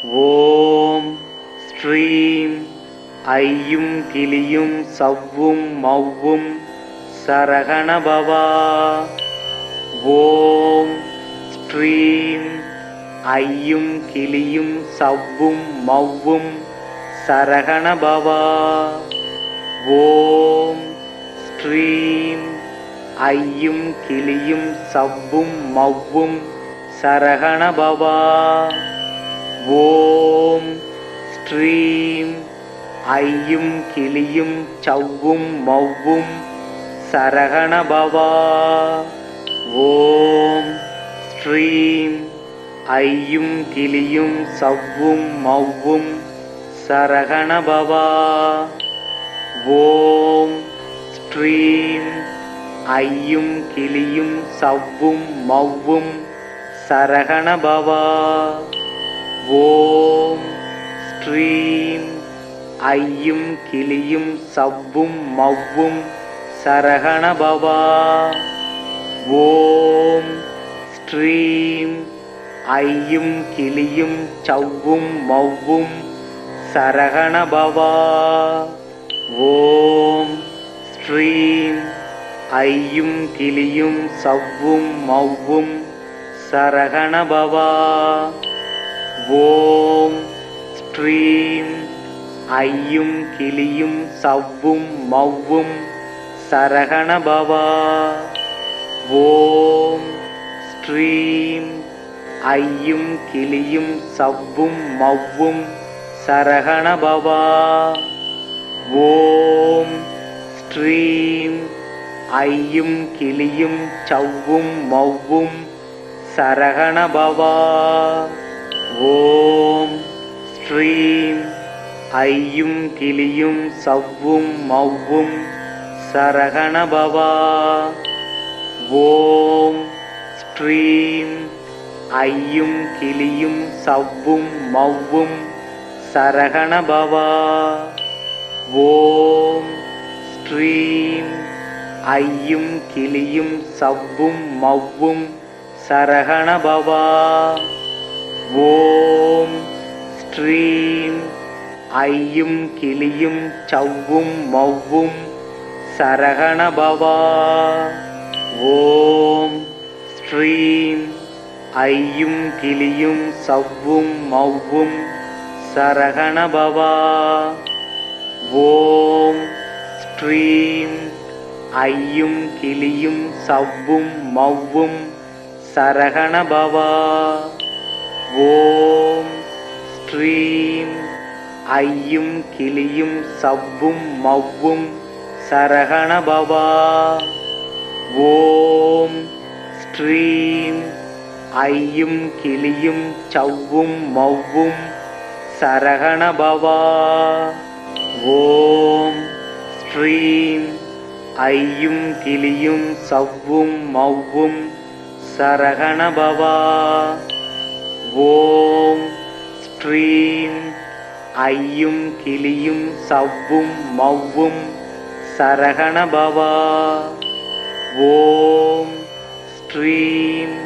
ஓம் ஸ்ரீம் ஐயும் கிளியும் சவ்வும் மவ்வும் சரகணபவா. ஓம் ஸ்ரீம் ஐயும் கிளியும் சவ்வும் மவ்வும் சரகணபவா. ஓம் ஸ்ரீம் ஐயும் கிளியும் சவ்வும் மவ்வும் சரகணபவா. ஓம் ஸ்ரீம் ஐயும் கிளியும் சவ்வும் மவ்வும் சரகணபவா. ஓம் ஸ்ரீம் ஐயும் கிளியும் சவ்வும் மவ்வும் சரகணபவா. ஓம் ஸ்ரீம் ஐயும் கிளியும் சவ்வும் மவ்வும் சரகணபவா. ஓம் ஸ்ரீம் ஐயும் கிளியும் சவ்வும் மவ்வும் சரகணபவா. ஓம் ஸ்ரீம் ஐயும் கிளியும் சவ்வும் மவ்வும் சரகணபவா. ஓம் ஸ்ரீம் ஐயும் கிளியும் சவ்வும் மவ்வும் சரகணபவா. ஓம் ஸ்ரீம் ஐயும் கிளியும் சவ்வும் மவ்வும் சரகணபவா. ஓம் ஸ்ரீம் ஐயும் கிளியும் சவ்வும் மவ்வும் சரகணபவா. ஓம் ஸ்ரீம் ஐயும் கிளியும் சவ்வும் மவ்வும் சரகணபவா. ஓம் ஸ்ரீம் ஐயும் கிளியும் சவ்வும் மவ்வும் சரகணபவா. ஓம் ஸ்ரீம் ஐயும் கிளியும் சவ்வும் மவ்வும் சரகணபவா. ஓம் ஸ்ரீம் ஐயும் கிளியும் சவ்வும் மவ்வும் சரகணபவா. ஓம் ஸ்ரீம் ஐயும் கிளியும் சவ்வும் மவ்வும் சரகணபவா. ஓம் ஸ்ரீம் ஐயும் கிளியும் சவ்வும் மவ்வும் சரகணபவா. ஓம் ஸ்ரீம் ஐயும் கிளியும் சவ்வும் மவ்வும் சரகணபவா. ஓம் ஸ்ரீம் ஐயும் கிளியும் சவ்வும் மவ்வும் சரகணபவா. ஓம் ஸ்ரீம் ஐயும் கிளியும் சவ்வும் மவ்வும் சரகணபவா. ஓம் ஸ்ரீம் ஐயும் கிளியும் சவ்வும் மவ்வும் சரகணபவா. ஓம் ஸ்ரீம் ஐயும் கிளியும் சவ்வும் மவ்வும் சரகணபவா. ஓம் ஸ்ரீம்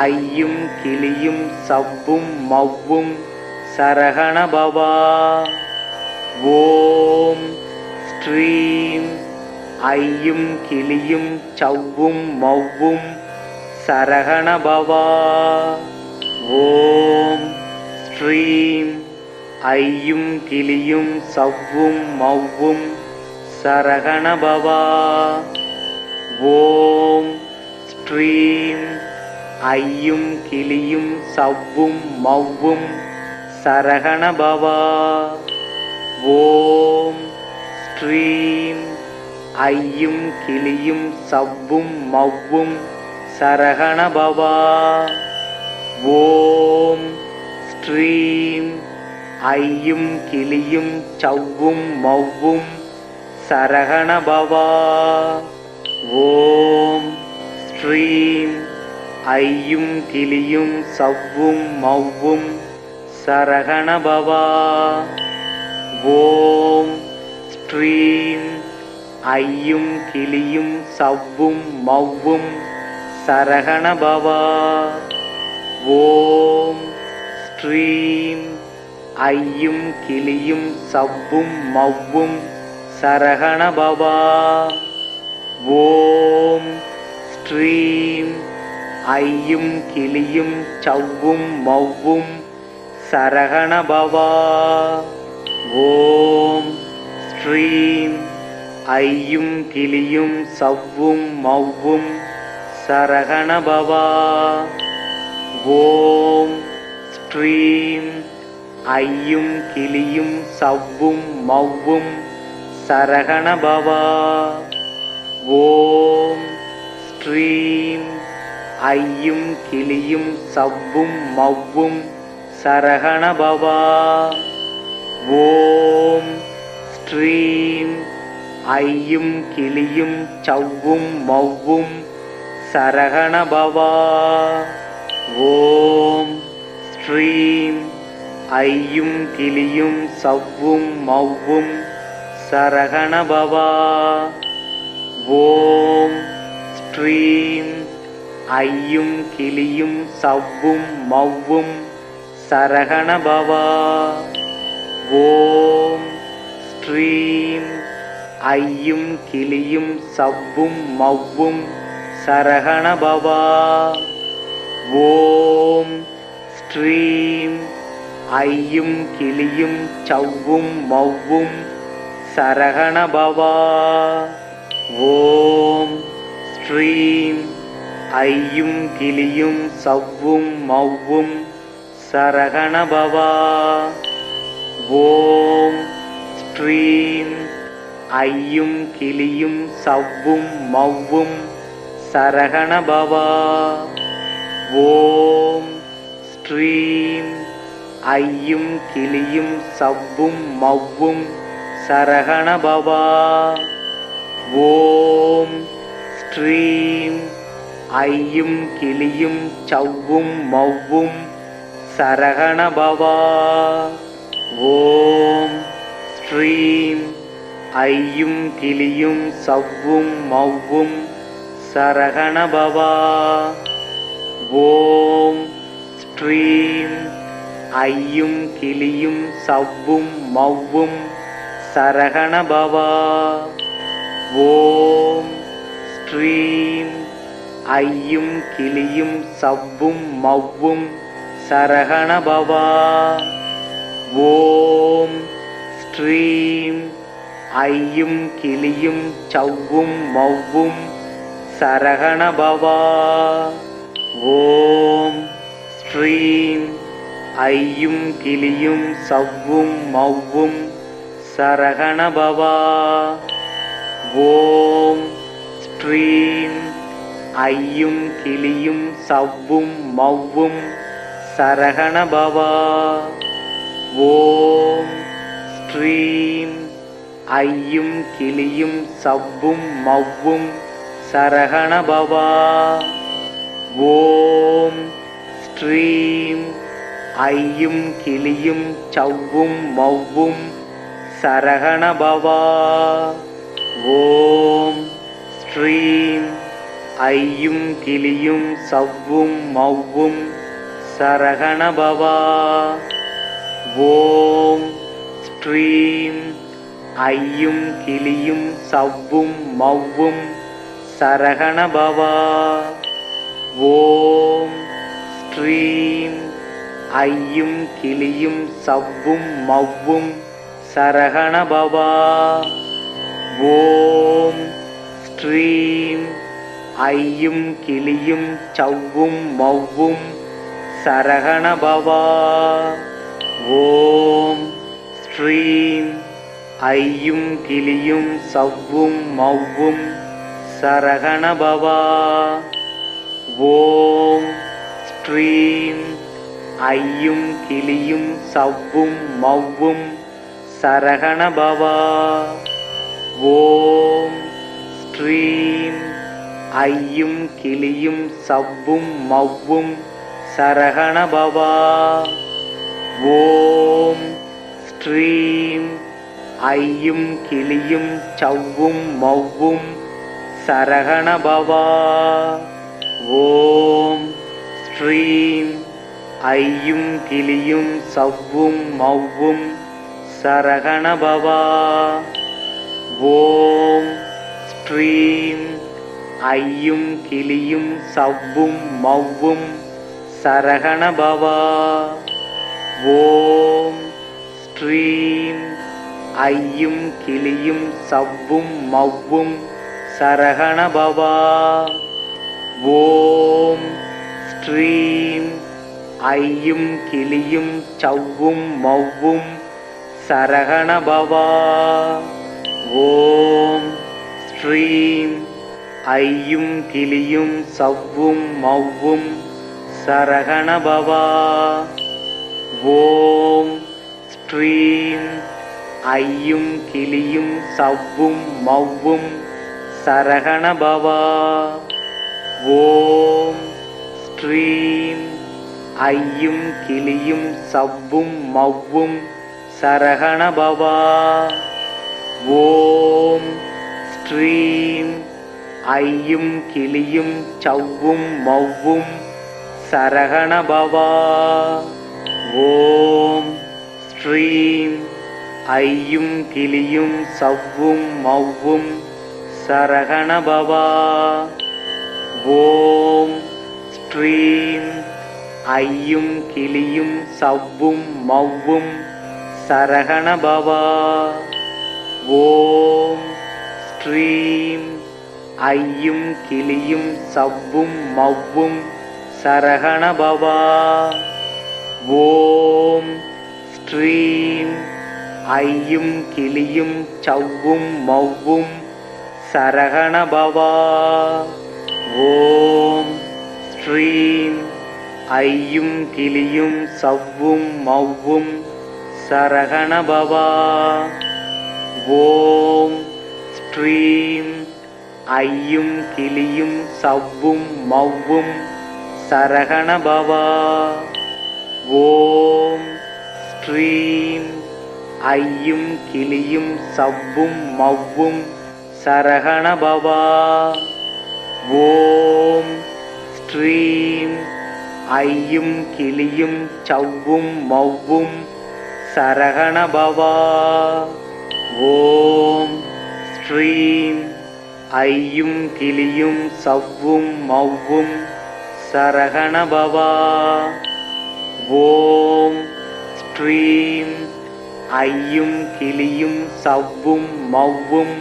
ஐயும் கிளியும் சவ்வும் மவ்வும் சரகணபவா. ஓம் ஸ்ரீம் ஐயும் கிளியும் சவ்வும் மவ்வும் சரகணபவா. ஓம் ஸ்ரீம் ஐயும் கிளியும் சவ்வும் மவ்வும் சரகணபவா. ஓம் ஸ்ரீம் ஐயும் கிளியும் சவ்வும் மவ்வும் சரகணபவா. ஓம் ஸ்ரீம் ஐயும் கிளியும் சவ்வும் மவ்வும் சரகணபவா. ஓம் ஸ்ரீம் ஐயும் கிளியும் சவ்வும் மவ்வும் சரகணபவா. ஓம் ஸ்ரீம் ஐயும் கிளியும் சவ்வும் மவ்வும் சரகணபவா. ஓம் ஸ்ரீம் ஐயும் கிளியும் சவ்வும் மவ்வும் சரகணபவா. ஓம் ஸ்ட்ரீம் ஐயும் கிளியும் சவ்வும் மவ்வும் சரகண பவா. ஓம் ஸ்ட்ரீம் ஐயும் கிளியும் சவ்வும் மவ்வும் சரகண பவா. ஓம் ஸ்ட்ரீம் ஐயும் கிளியும் சவ்வும் மவ்வும் சரகண பவா. ஓம் ஸ்ட்ரீம் ஐயும் கிளியும் சவ்வும் மவ்வும் சரகண பவா. ஓம் ஸ்ட்ரீம் ஐயும் கிளியும் சவ்வும் மவ்வும் சரகண பவா. ஓம் ஸ்ட்ரீம் ஐயும் கிளியும் சவ்வும் மவ்வும் சரகண பவா. ஓம் ஸ்ட்ரீம் ஐயும் கிளியும் சவ்வும் மவ்வும் சரகண பவா. ஓம் ஸ்ட்ரீம் ஐயும் கிளியும் சவ்வும் மவ்வும் சரகண பவா. ஓம் ஸ்ட்ரீம் ஐயும் கிளியும் சவ்வும் மவ்வும் சரகண பவா. ஓம் ஸ்ட்ரீம் ஐயும் கிளியும் சவ்வும் மவ்வும் சரகண பவா. ஓம் ஸ்ட்ரீம் ஐயும் கிளியும் சவ்வும் மவ்வும் சரகண பவா. ஓம் ஸ்ட்ரீம் ஐயும் கிளியும் சவ்வும் மவ்வும் சரகண பவா. ஓம் ஸ்ட்ரீம் ஐயும் கிளியும் சவ்வும் மவ்வும் சரகண பவா. ஓம் ஸ்ட்ரீம் ஐயும் கிளியும் சவ்வும் மவ்வும் சரகண பவா. ஓம் ஸ்ட்ரீம் ஐயும் கிளியும் சவ்வும் மவ்வும் சரகண பவா. ஓம் ஸ்ட்ரீம் ஐயும் கிளியும் சவ்வும் மவ்வும் சரகண பவா. ஓம் ஸ்ட்ரீம் ஐயும் கிளியும் சவ்வும் மவ்வும் சரகண பவா. ஓம் ஸ்ட்ரீம் ஐயும் கிளியும் சவ்வும் மவ்வும் சரகண பவா. ஓம் ஸ்ட்ரீம் ஐயும் கிளியும் சவ்வும் மவ்வும் சரகண பவா. ஓம் ஸ்ட்ரீம் ஐயும் கிளியும் சவ்வும் மவ்வும் சரகண பவா. ஓம் ஸ்ட்ரீம் ஐயும் கிளியும் சவ்வும் மவ்வும் சரகண பவா. ஓம் ஸ்ட்ரீம் ஐயும் கிளியும் சவ்வும் மவ்வும் சரகண பவா. ஓம் ஸ்ட்ரீம் ஐயும் கிளியும் சவ்வும் மவ்வும் சரகண பவா. ஓம் ஸ்ட்ரீம் ஐயும் கிளியும் சவ்வும் மவ்வும் சரகண பவா. ஓம் ஸ்ட்ரீம் ஐயும் கிளியும் சவ்வும் மவ்வும் சரகண பவா. ஓம் ஸ்ட்ரீம் ஐயும் கிளியும் சவ்வும் மவ்வும் சரகண பவா. ஓம் ஸ்ட்ரீம் ஐயும் கிளியும் சவ்வும் மவ்வும் சரகண பவா. ஓம் ஸ்ட்ரீம் ஐயும் கிளியும் சவ்வும் மவ்வும் சரகண பவா. ஓம் ஸ்ட்ரீம் ஐயும் கிளியும் சவ்வும் மவ்வும் சரகண பவா. ஓம் ஸ்ட்ரீம் ஐயும் கிளியும் சவ்வும் மவ்வும் சரகண பவா. ஓம் ஸ்ட்ரீம் ஐயும் கிளியும் சவ்வும் மவ்வும் சரகண பவா. ஓம் ஸ்ரீம் ஐயும் கிளியும் சவ்வும் மவ்வும் சரகண பவா. ஓம் ஸ்ரீம் ஐயும் கிளியும் சவ்வும் மவ்வும் சரகண பவா. ஓம் ஸ்ரீம் ஐயும் கிளியும் சவ்வும் மவ்வும் சரகண பவா. ஓம் ஸ்ரீம் ஐயும் கிளியும் சவ்வும் மவ்வும் சரகண பவா. ஓம் ஸ்ரீம் ஐயும் கிளியும் சவ்வும் மவ்வும் சரகண பவா. ஓம் ஸ்ரீம் ஐயும் கிளியும் சவ்வும் மவ்வும் சரகண பவா. ஓம் ஸ்ரீம் ஐயும் கிளியும் சவ்வும் மவ்வும் சரகண பவா. ஓம் ஸ்ரீம் ஐயும் கிளியும் சவ்வும் மவ்வும் சரகண பவா. ஓம் ஸ்ரீம் ஐயும் கிளியும் சவ்வும் மவ்வும் சரகண பவா. ஓம் ஸ்ரீம் ஐயும் கிளியும் சவ்வும் மவ்வும் சரகண பவா. ஓம் ஸ்ரீம் ஐயும் கிளியும் சவ்வும் மவ்வும் சரகண பவா. ஓம் ஸ்ரீம் ஐயும் கிளியும் சவ்வும் மவ்வும் சரகண பவா. ஓம் ஸ்ரீம் ஐயும் கிளியும் சவ்வும் மவ்வும் சரகண பவா. ஓம் ஸ்ரீம் ஐயும் கிளியும் சவ்வும் மவ்வும் சரகண பவா. ஓம் ஸ்ரீம் ஐயும் கிளியும் சவ்வும் மவ்வும் சரகண பவா. ஓம் ஸ்ரீம் ஐயும் கிளியும் சவ்வும் மவ்வும் சரகண பவா. ஓம் ஸ்ரீம் ஐயும் கிளியும் சவ்வும் மவ்வும்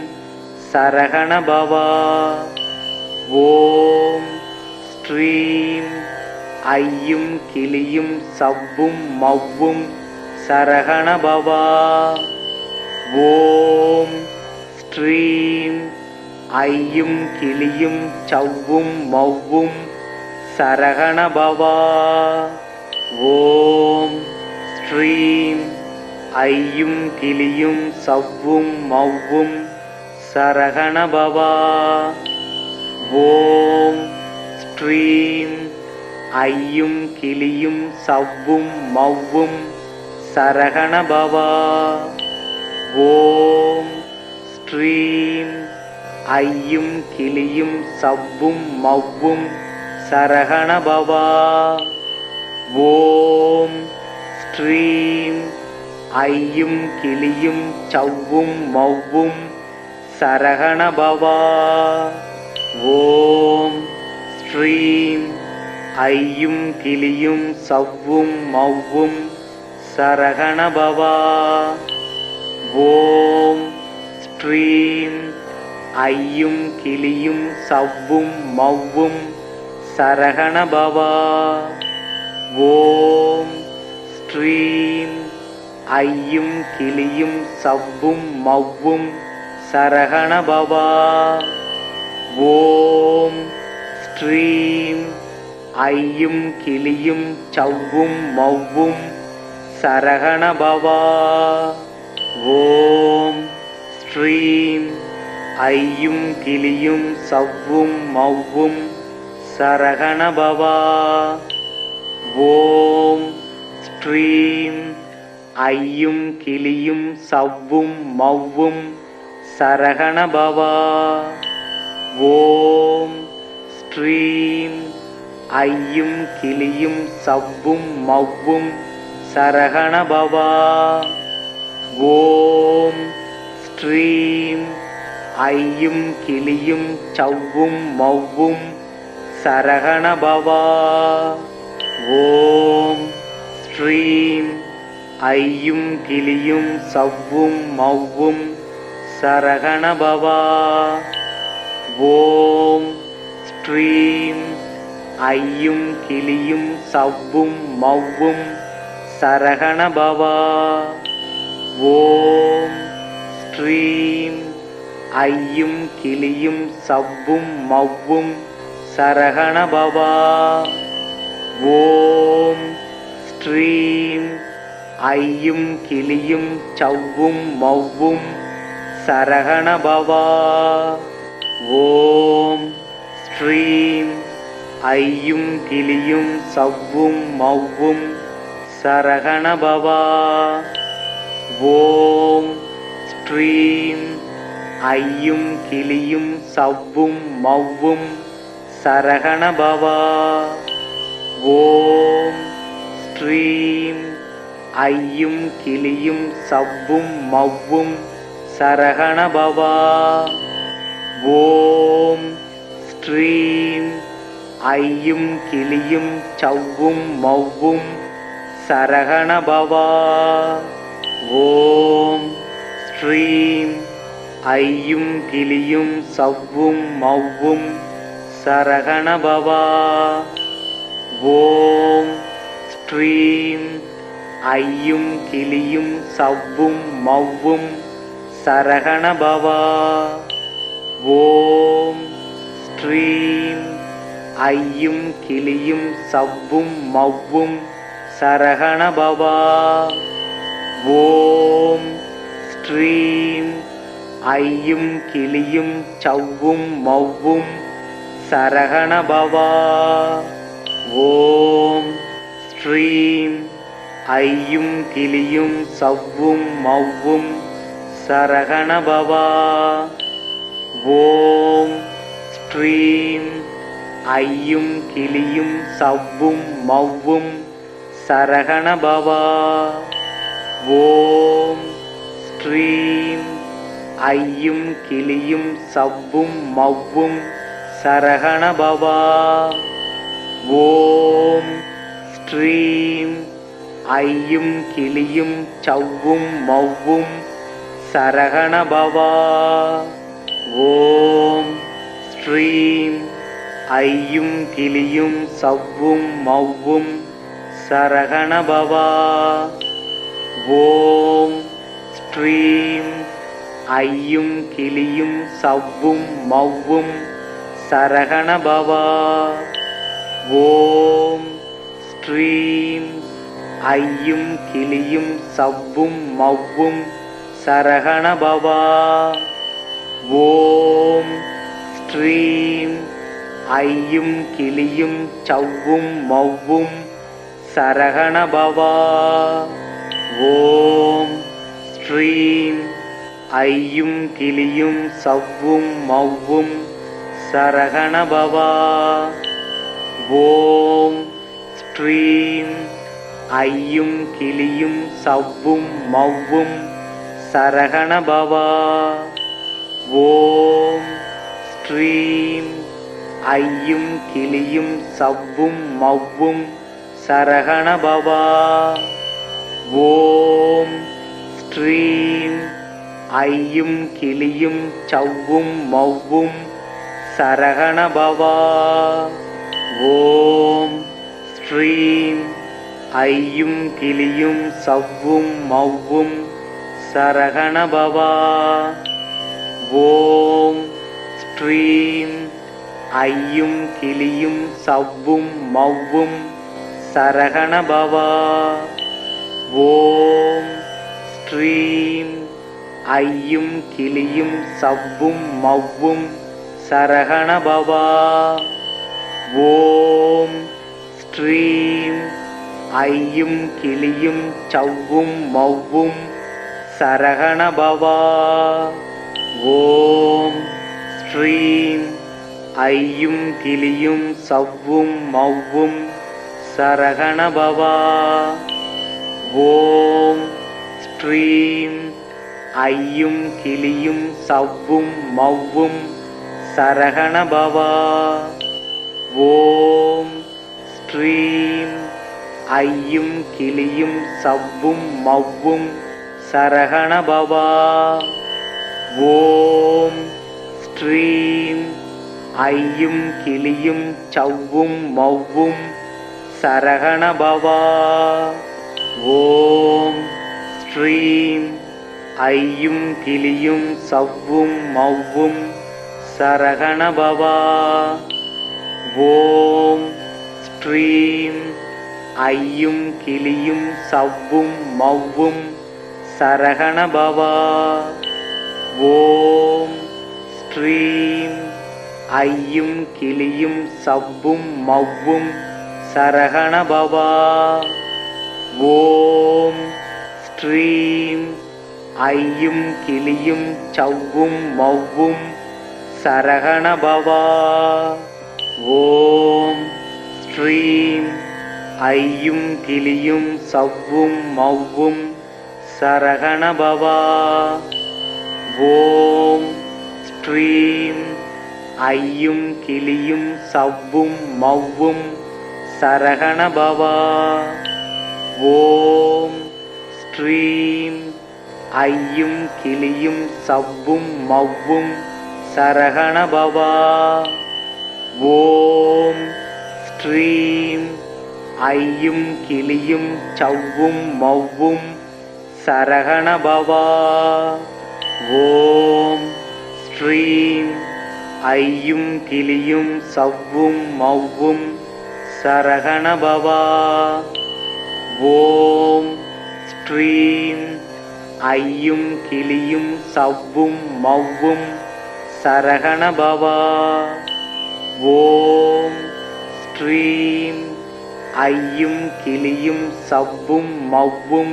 சரகண பவா. ஓம் ஸ்ரீம் ஐயும் கிளியும் சவ்வும் மவ்வும் சரகண பவா. ஓம் ஸ்ரீம் ஐயும் கிளியும் சவ்வும் மவ்வும் சரகண பவா. ஓம் ஸ்ரீம் ஐயும் கிளியும் சவ்வும் மவ்வும் சரகண பவா. ஓம் ஸ்ரீம் ஐயும் கிளியும் சவ்வும் மவ்வும் சரகண பவா. ஓம் ஸ்ரீம் ஐயும் கிளியும் சவ்வும் மவ்வும் சரகண பவா. ஓம் ஸ்ரீம் ஐயும் கிளியும் சவ்வும் மவ்வும் சரகண பவா. ஓம் ஸ்ரீம் ஐயும் கிளியும் சவ்வும் மவ்வும் சரகண பவா. ஓம் ஸ்ரீம் ஐயும் கிளியும் சவ்வும் மவ்வும் சரகண பவா. ஓம் ஸ்ரீம் ஐயும் கிளியும் சவ்வும் மவ்வும் சரகண பவா. ஓம் ஸ்ரீம் ஐயும் கிளியும் சவ்வும் மவ்வும் சரகண பவா. ஓம் ஸ்ரீம் ஐயும் கிளியும் சவ்வும் மவ்வும் சரகண பவா. ஓம் ஸ்ரீம் ஐயும் கிளியும் சவ்வும் மவ்வும் சரகண பவா. ஓம் ஸ்ரீம் ஐயும் கிளியும் சவ்வும் மவ்வும் சரகண பவா. ஓம் ஸ்ரீம் ஐயும் கிளியும் சவ்வும் மவ்வும் சரகண பவா. ஓம் ஸ்ரீம் ஐயும் கிளியும் சவ்வும் மவ்வும் சரகண பவா. ஓம் ஸ்ரீம் ஐயும் கிளியும் சவ்வும் மவ்வும் சரகண பவா. ஓம் ஸ்ரீம் ஐயும் கிளியும் சவ்வும் மவ்வும் சரகண பவா. ஓம் ஸ்ரீம் ஐயும் கிளியும் சவ்வும் மவ்வும் சரகண பவா. ஓம் ஸ்ரீம் ஐயும் கிளியும் சவ்வும் மவ்வும் சரகண பவா. ஓம் ஸ்ரீம் ஐயும் கிளியும் சவ்வும் மவ்வும் சரகண பவா. ஓம் ஸ்ரீம் ஐயும் கிளியும் சவ்வும் மவ்வும் சரகண பவா. ஓம் ஸ்ரீம் ஐயும் கிளியும் சவ்வும் மவ்வும் சரகண பவா. ஓம் ஸ்ரீம் ஐயும் கிளியும் சவ்வும் மவ்வும் சரகண பவா. ஓம் ஸ்ரீம் ஐயும் கிளியும் சவ்வும் மவ்வும் சரகண பவா. ஓம் ஸ்ரீம் ஐயும் கிளியும் சவ்வும் மவ்வும் சரகண பவா. ஓம் ஸ்ரீம் ஐயும் கிளியும் சவ்வும் மவ்வும் சரகண பவா. ஓம் ஸ்ரீம் ஐயும் கிளியும் சவ்வும் மவ்வும் சரகண பவா. ஓம் ஸ்ரீம் ஐயும் கிளியும் சவ்வும் மவ்வும் சரகண பவா. ஓம் ஸ்ரீம் ஐயும் கிளியும் சவ்வும் மவ்வும் சரகண பவா. ஓம் ஸ்ரீம் ஐயும் கிளியும் சவ்வும் மவ்வும் சரகண பவா. ஓம் ஸ்ரீம் ஐயும் கிளியும் சவ்வும் மவ்வும் சரகண பவா. ஓம் ஸ்ரீம் ஐயும் கிளியும் சவ்வும் மவ்வும் சரகண பவா. ஓம் ஸ்ரீம் ஐயும் கிளியும் சவ்வும் மவ்வும் சரகண பவா. ஓம் ஸ்ரீம் ஐயும் கிளியும் சவ்வும் மவ்வும் சரகண பவா. ஓம் ஸ்ரீம் ஐயும் கிளியும் சவ்வும் மவ்வும் சரகண பவா. ஓம் ஸ்ரீம் ஐயும் கிளியும் சவ்வும் மவ்வும் சரகண பவா. ஓம் ஸ்ரீம் ஐயும் கிளியும் சவ்வும் மவ்வும் சரகண பவா. ஓம் ஸ்ரீம் ஐயும் கிளியும் சவ்வும் மவ்வும் சரகண பவா. ஓம் ஸ்ரீம் ஐயும் கிளியும் சவ்வும் மவ்வும் சரகண பவா. ஓம் ஸ்ரீம் ஐயும் கிளியும் சவ்வும் மவ்வும் சரகண பவா. ஓம் ஸ்ரீம் ஐயும் கிளியும் சவ்வும் மவ்வும் சரகண பவா. ஓம் ஸ்ரீம் ஐயும் கிளியும் சவ்வும் மவ்வும் சரகண பவா. ஓம் ஸ்ரீம் ஐயும் கிளியும் சவ்வும் மவ்வும் சரகண பவா. ஓம் ஸ்ரீம் ஐயும் கிளியும் சவ்வும் மவ்வும் சரகண பவா. ஓம் ஸ்ரீம் ஐயும் கிளியும் சவ்வும் மவ்வும் சரகண பவா. ஓம் ஸ்ரீம் ஐயும் கிளியும் சவ்வும் மவ்வும் சரகண பவா. ஓம் ஸ்ரீம் ஐயும் கிளியும் சவ்வும் மவ்வும் சரகண பவா. ஓம் ஸ்ரீம் ஐயும் கிளியும் சவ்வும் மவ்வும் சரகண பவா. ஓம் ஸ்ரீம் ஐயும் கிளியும் சவ்வும் மவ்வும் சரகண பவா. ஓம் ஸ்ரீம் ஐயும் கிளியும் சவ்வும் மவ்வும் சரகண பவா. ஓம் ஸ்ரீம் ஐயும் கிளியும் சவ்வும் மவ்வும் சரகண பவா. ஓம் ஸ்ரீம் ஐயும் கிளியும் சவ்வும் மவ்வும் சரகண பவா. ஓம் ஸ்ரீம் ஐயும் கிளியும் சவ்வும் மவ்வும் சரகண பவா. ஓம் ஸ்ரீம் ஐயும் கிளியும் சவ்வும் மவ்வும் சரகண பவா. ஓம் ஸ்ரீம் ஐயும் கிளியும் சவ்வும் மவ்வும் சரகண பவா. ஓம் ஸ்ரீம் ஐயும் கிளியும் சவ்வும் மவ்வும் சரகண பவா. ஓம் ஸ்ரீம் ஐயும் கிளியும் சவ்வும் மவ்வும்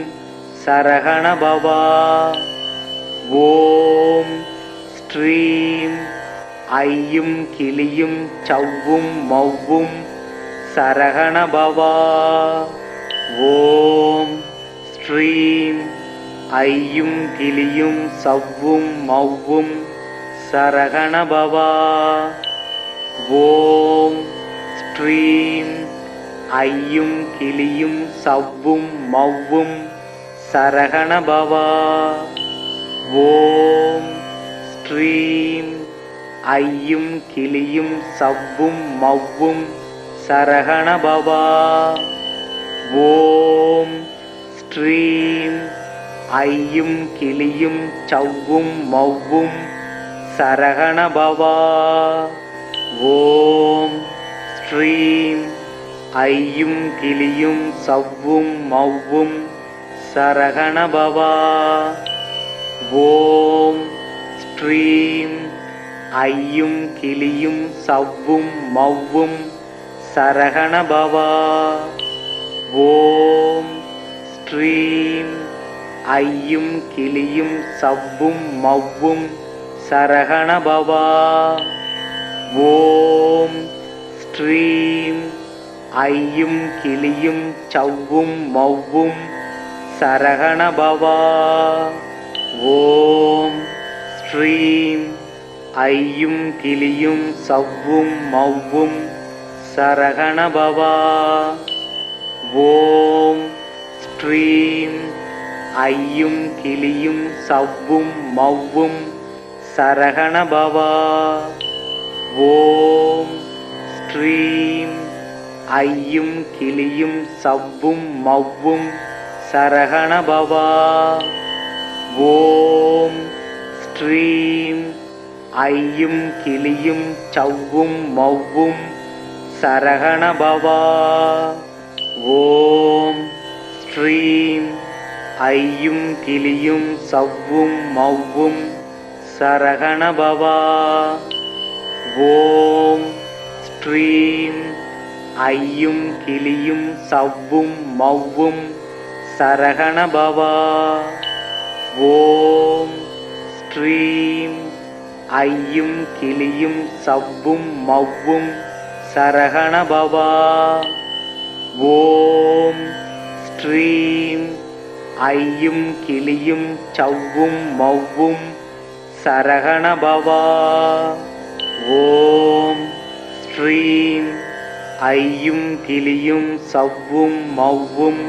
சரகண பவா. ஓம் ஸ்ரீம் ஐயும் கிளியும் சவ்வும் மவ்வும் சரகண பவா. ஓம் ஸ்ரீம் ஐயும் கிளியும் சவ்வும் மவ்வும் சரகண பவா. ஓம் ஸ்ரீம் ஐயும் கிளியும் சவ்வும் மவ்வும் சரகண பவா. ஓம் ஸ்ரீம் ஐயும் கிளியும் சவ்வும் மவ்வும் சரகண பவா. ஓம் ஸ்ரீம் ஐயும் கிளியும் சவ்வும் மவ்வும் சரகண பவா. ஓம் ஸ்ரீம் ஐயும் கிளியும் சவ்வும் மவ்வும் சரகண பவா. ஓம் ஸ்ரீம் ஐயும் கிளியும் சவ்வும் மவ்வும் சரகண பவா. ஓம் ஸ்ரீம் ஐயும் கிளியும் சவ்வும் மவ்வும் சரகண பவா. ஓம் ஸ்ரீம் ஐயும் கிளியும் சவ்வும் மவ்வும் சரகண பவா. ஓம் ஸ்ரீம் ஐயும் கிளியும் சவ்வும் மவ்வும் சரகண பவா. ஓம் ஸ்ரீம் ஐயும் கிளியும் சவ்வும் மவ்வும் சரகண பவா. ஓம் ஸ்ரீம் ஐயும் கிளியும் சவ்வும் மவ்வும் சரகண பவா. ஓம் ஸ்ரீம் ஐயும் கிளியும் சவ்வும் மவ்வும் சரகண பவா. ஓம் ஸ்ரீம் ஐயும் கிளியும் சவ்வும் மவ்வும் சரகண பவா. ஓம் ஸ்ரீம் ஐயும் கிளியும் சவ்வும் மவ்வும் சரகண பவா. ஓம் ஸ்ரீம் ஐயும் கிளியும் சவ்வும் மவ்வும் சரகண பவா. ஓம் ஸ்ரீம் ஐயும் கிளியும் சவ்வும் மவ்வும் சரகண பவா. ஓம் ஸ்ரீம் ஐயும் கிளியும் சவ்வும் மவ்வும்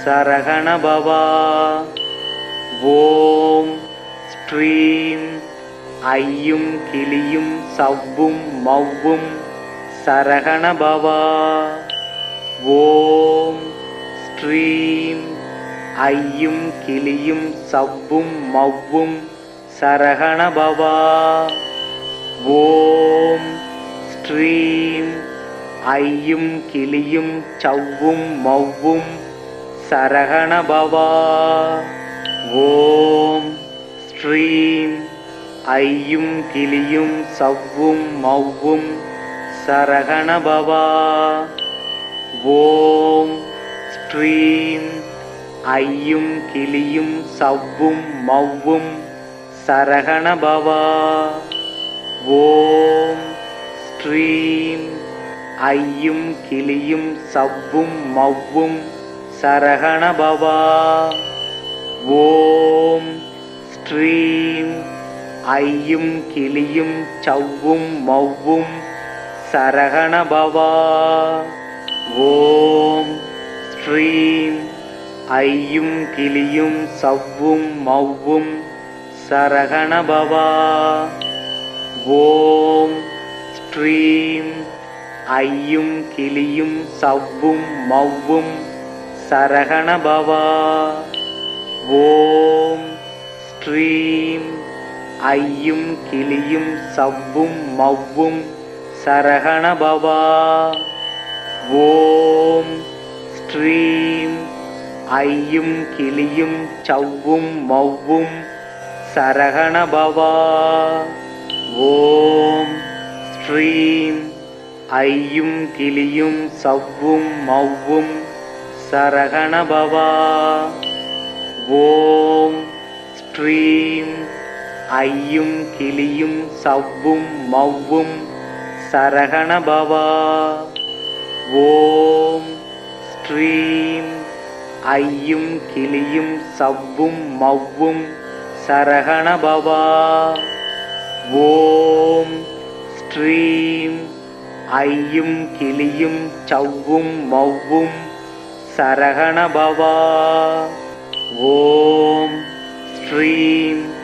சரகண பவா. ஓம் ஸ்ரீம் ஐயும் கிளியும் சவ்வும் மவ்வும் சரகண பவா. ஓம் ஸ்ரீம் ஐயும் கிளியும் சவ்வும் மவ்வும் சரகண பவா. ஓம் ஸ்ரீம் ஐயும் கிளியும் சவ்வும் மவ்வும் சரகண பவா. ஓம் ஸ்ரீம் ஐயும் கிளியும் சவ்வும் மவ்வும் சரகண பவா. ஓம் ஸ்ரீம் ஐயும் கிளியும் சவ்வும் மவ்வும் சரகண பவா. ஓம் ஸ்ரீம் ஐயும் கிளியும் சவ்வும் மவ்வும் சரகண பவா. ஓம் ஸ்ரீம் ஐயும் கிளியும் சவ்வும் மவ்வும் சரகண பவா. ஓம் ஸ்ரீம் ஐயும் கிளியும் சவ்வும் மவ்வும் சரகண பவா. ஓம் ஸ்ரீம் ஐயும் கிளியும் சவ்வும் மவ்வும் சரகண பவா. ஓம் ஸ்ரீம் ஐயும் கிளியும் சவ்வும் மவ்வும் சரகண பவா. ஓம் ஸ்ரீம் ஐயும் கிளியும் சவ்வும் மவ்வும் சரகண பவா. ஓம் ஸ்ரீம் ஐயும் கிளியும் சவ்வும் மவ்வும் சரகண பவா. ஓம் ஸ்ரீம் ஐயும் கிளியும் சவ்வும் மவ்வும் சரகண பவா. ஓம் ஸ்ரீம் ஐயும் கிளியும் சவ்வும் மவ்வும் சரகண பவா. ஓம் ஸ்ரீம் ஐயும் கிளியும் சவ்வும் மவ்வும் சரகண பவா. ஓம் ஸ்ரீம்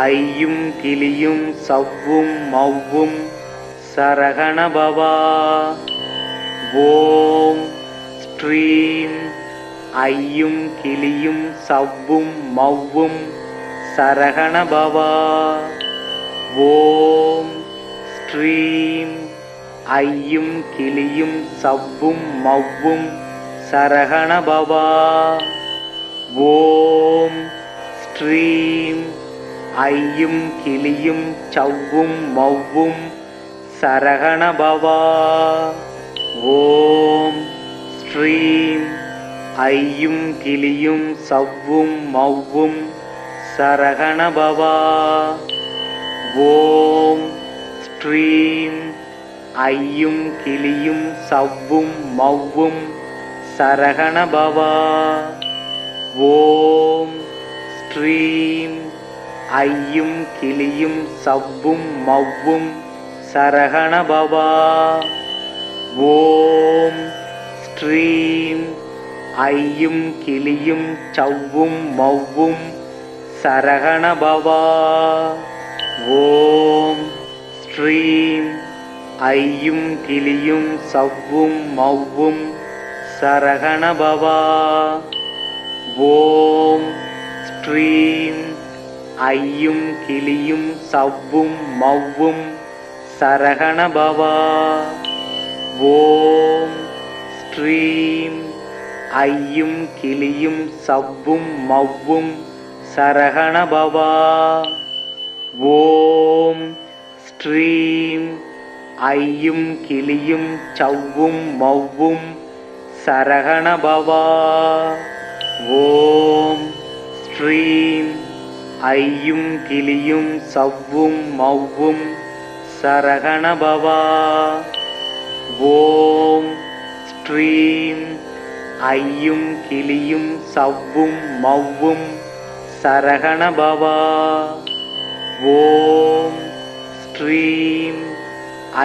ஐயும் கிளியும் சவ்வும் மவ்வும் சரகண பவா. ஓம் ஸ்ரீம் ஐயும் கிளியும் சவ்வும் மவ்வும் சரகண பவா. ஓம் ஸ்ரீம் ஐயும் கிளியும் சவ்வும் மவ்வும் சரகண பவா. ஓம் ஸ்ரீம் ஐயும் கிளியும் சவ்வும் மவ்வும் சரகண பவா. ஓம் ஸ்ரீம் ஐயும் கிளியும் சவ்வும் மவ்வும் சரகண பவா. ஓம் ஸ்ரீம் ஐயும் கிளியும் சவ்வும் மவ்வும் சரகண பவா. ஓம் ஸ்ரீம் ஐயும் கிளியும் சவ்வும் மவ்வும் சரகண பவா. ஓம் ஸ்ரீம் ஐயும் கிளியும் சவ்வும் மவ்வும் சரகண பவா. ஓம் ஸ்ரீம் ஐயும் கிளியும் சவ்வும் மவ்வும் சரகண பவா. ஓம் ஸ்ரீம் ஐயும் கிளியும் சவ்வும் மவ்வும் சரகண பவா. ஓம் ஸ்ரீம் ஐயும் கிளியும் சவ்வும் மவ்வும் சரகண பவா. ஓம் ஸ்ரீம் ஐயும் கிளியும் சவ்வும் மவ்வும் சரகண பவா. ஓம் ஸ்ரீம் ஐயும் கிளியும் சவ்வும் மவ்வும் சரகண பவா. ஓம் ஸ்ரீம் ஐயும் கிளியும் சவ்வும் மவ்வும் சரகண பவா. ஓம் ஸ்ரீம்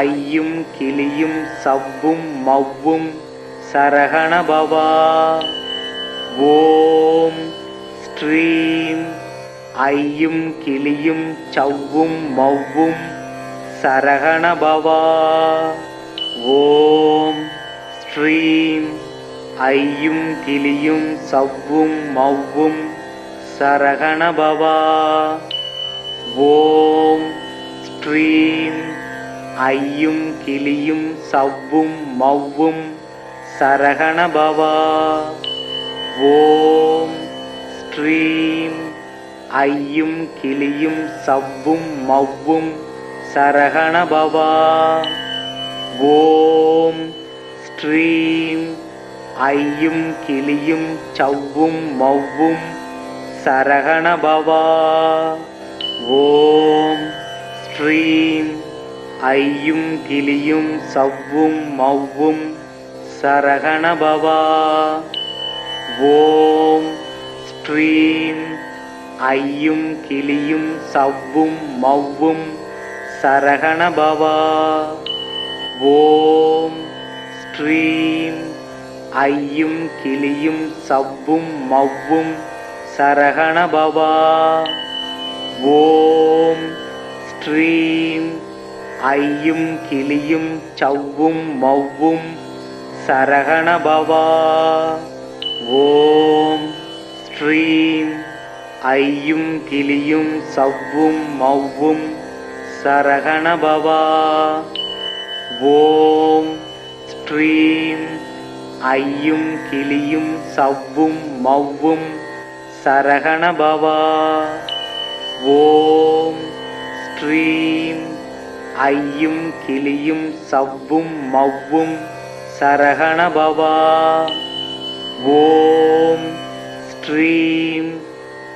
ஐயும் கிளியும் சவ்வும் மவ்வும் சரகண பவா. ஓம் ஸ்ரீம் ஐயும் கிளியும் சவ்வும் மவ்வும் சரகண பவா. ஓம் ஸ்ரீம் ஐயும் கிளியும் சவ்வும் மவ்வும் சரகண பவா. ஓம் ஸ்ரீம் ஐயும் கிளியும் சவ்வும் மவ்வும் சரகண பவா. ஓம் ஸ்ரீம் ஐயும் கிளியும் சவ்வும் மவ்வும் சரகண பவா. ஓம் ஸ்ரீம் ஐயும் கிளியும் சவ்வும் மவ்வும் சரகண பவா. ஓம் ஸ்ரீம் ஐயும் கிளியும் சவ்வும் மவ்வும் சரகண பவா. ஓம் ஸ்ரீம் ஐயும் கிளியும் சவ்வும் மவ்வும் சரகண பவா. ஓம் ஸ்ரீம் ஐயும் கிளியும் சவ்வும் மவ்வும் சரகண பவா. ஓம் ஸ்ரீம் ஐயும் கிளியும் சவ்வும் மவ்வும் சரகண பவா. ஓம் ஸ்ரீம் ஐயும் கிளியும் சவ்வும் மவ்வும் சரகண பவா. ஓம் ஸ்ரீம் ஐயும் கிளியும் சவ்வும் மவ்வும் சரகண பவா. ஓம் ஸ்ரீம் ஐயும் கிளியும் சவ்வும் மவ்வும் சரகண பவா. ஓம் ஸ்ரீம்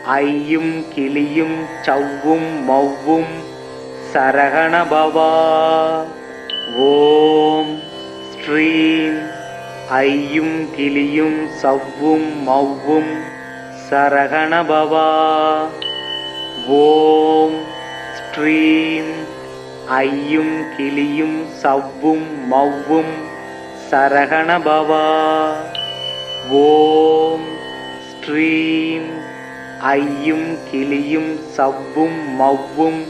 ஐயும் கிளியும் சவ்வும் மவ்வும் சரகண பவா. ஓம் ஸ்ரீம் ஐயும் கிளியும் சவ்வும் மவ்வும் சரகண பவா. ஓம் ஸ்ரீம் ஐயும் கிளியும் சவ்வும் மவ்வும் சரகண பவா. ஓம் ஸ்ரீம் ஐயும் கிளியும் சவ்வும் மவ்வும்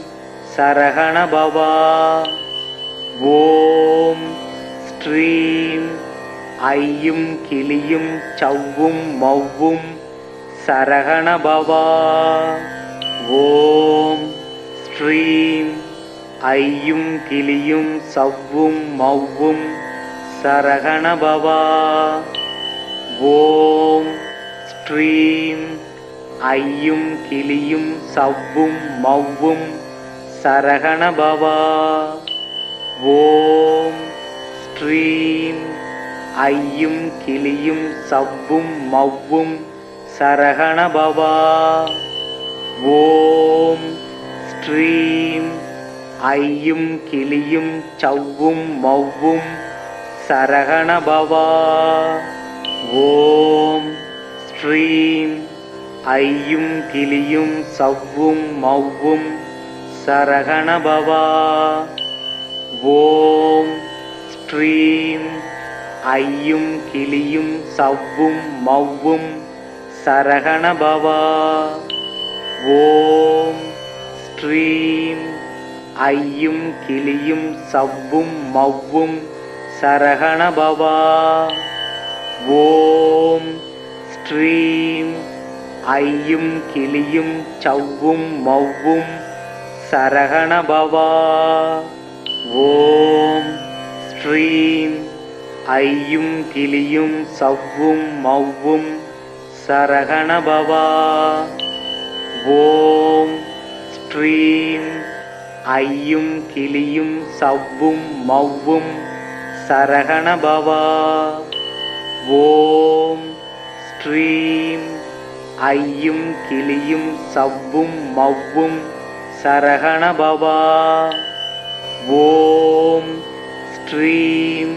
சரகண பவா. ஓம் ஸ்ரீம் ஐயும் கிளியும் சவ்வும் மவ்வும் சரகண பவா. ஓம் ஸ்ரீம் ஐயும் கிளியும் சவ்வும் மவ்வும் சரகண பவா. ஓம் ஸ்ரீம் ஐயும் கிளியும் சவ்வும் மவ்வும் சரகண பவா. ஓம் ஸ்ரீம் ஐயும் கிளியும் சவ்வும் மவ்வும் சரகண பவா. ஓம் ஸ்ரீம் ஐயும் கிளியும் சவ்வும் மவ்வும் சரகண பவா. ஓம் ஸ்ரீம் ஐயும் கிளியும் சவ்வும் மவ்வும் சரகண பவா. ஓம் ஸ்ரீம் ஐயும் கிளியும் சவ்வும் மவ்வும் சரகண பவா. ஓம் ஸ்ரீம் ஐயும் கிளியும் சவ்வும் மவ்வும் சரகண பவா. ஓம் ஸ்ரீம் ஐயும் கிளியும் சவ்வும் மவ்வும் சரகண பவா. ஓம் ஸ்ரீம் ஐயும் கிளியும் சவ்வும் மவ்வும் சரகண பவா. ஓம் ஸ்ரீம் ஐயும் கிளியும் சவ்வும் மவ்வும் சரகண பவா. ஓம் ஸ்ரீம் ஐயும் கிளியும் சவ்வும் மவ்வும் சரகண பவா. ஓம் ஸ்ரீம்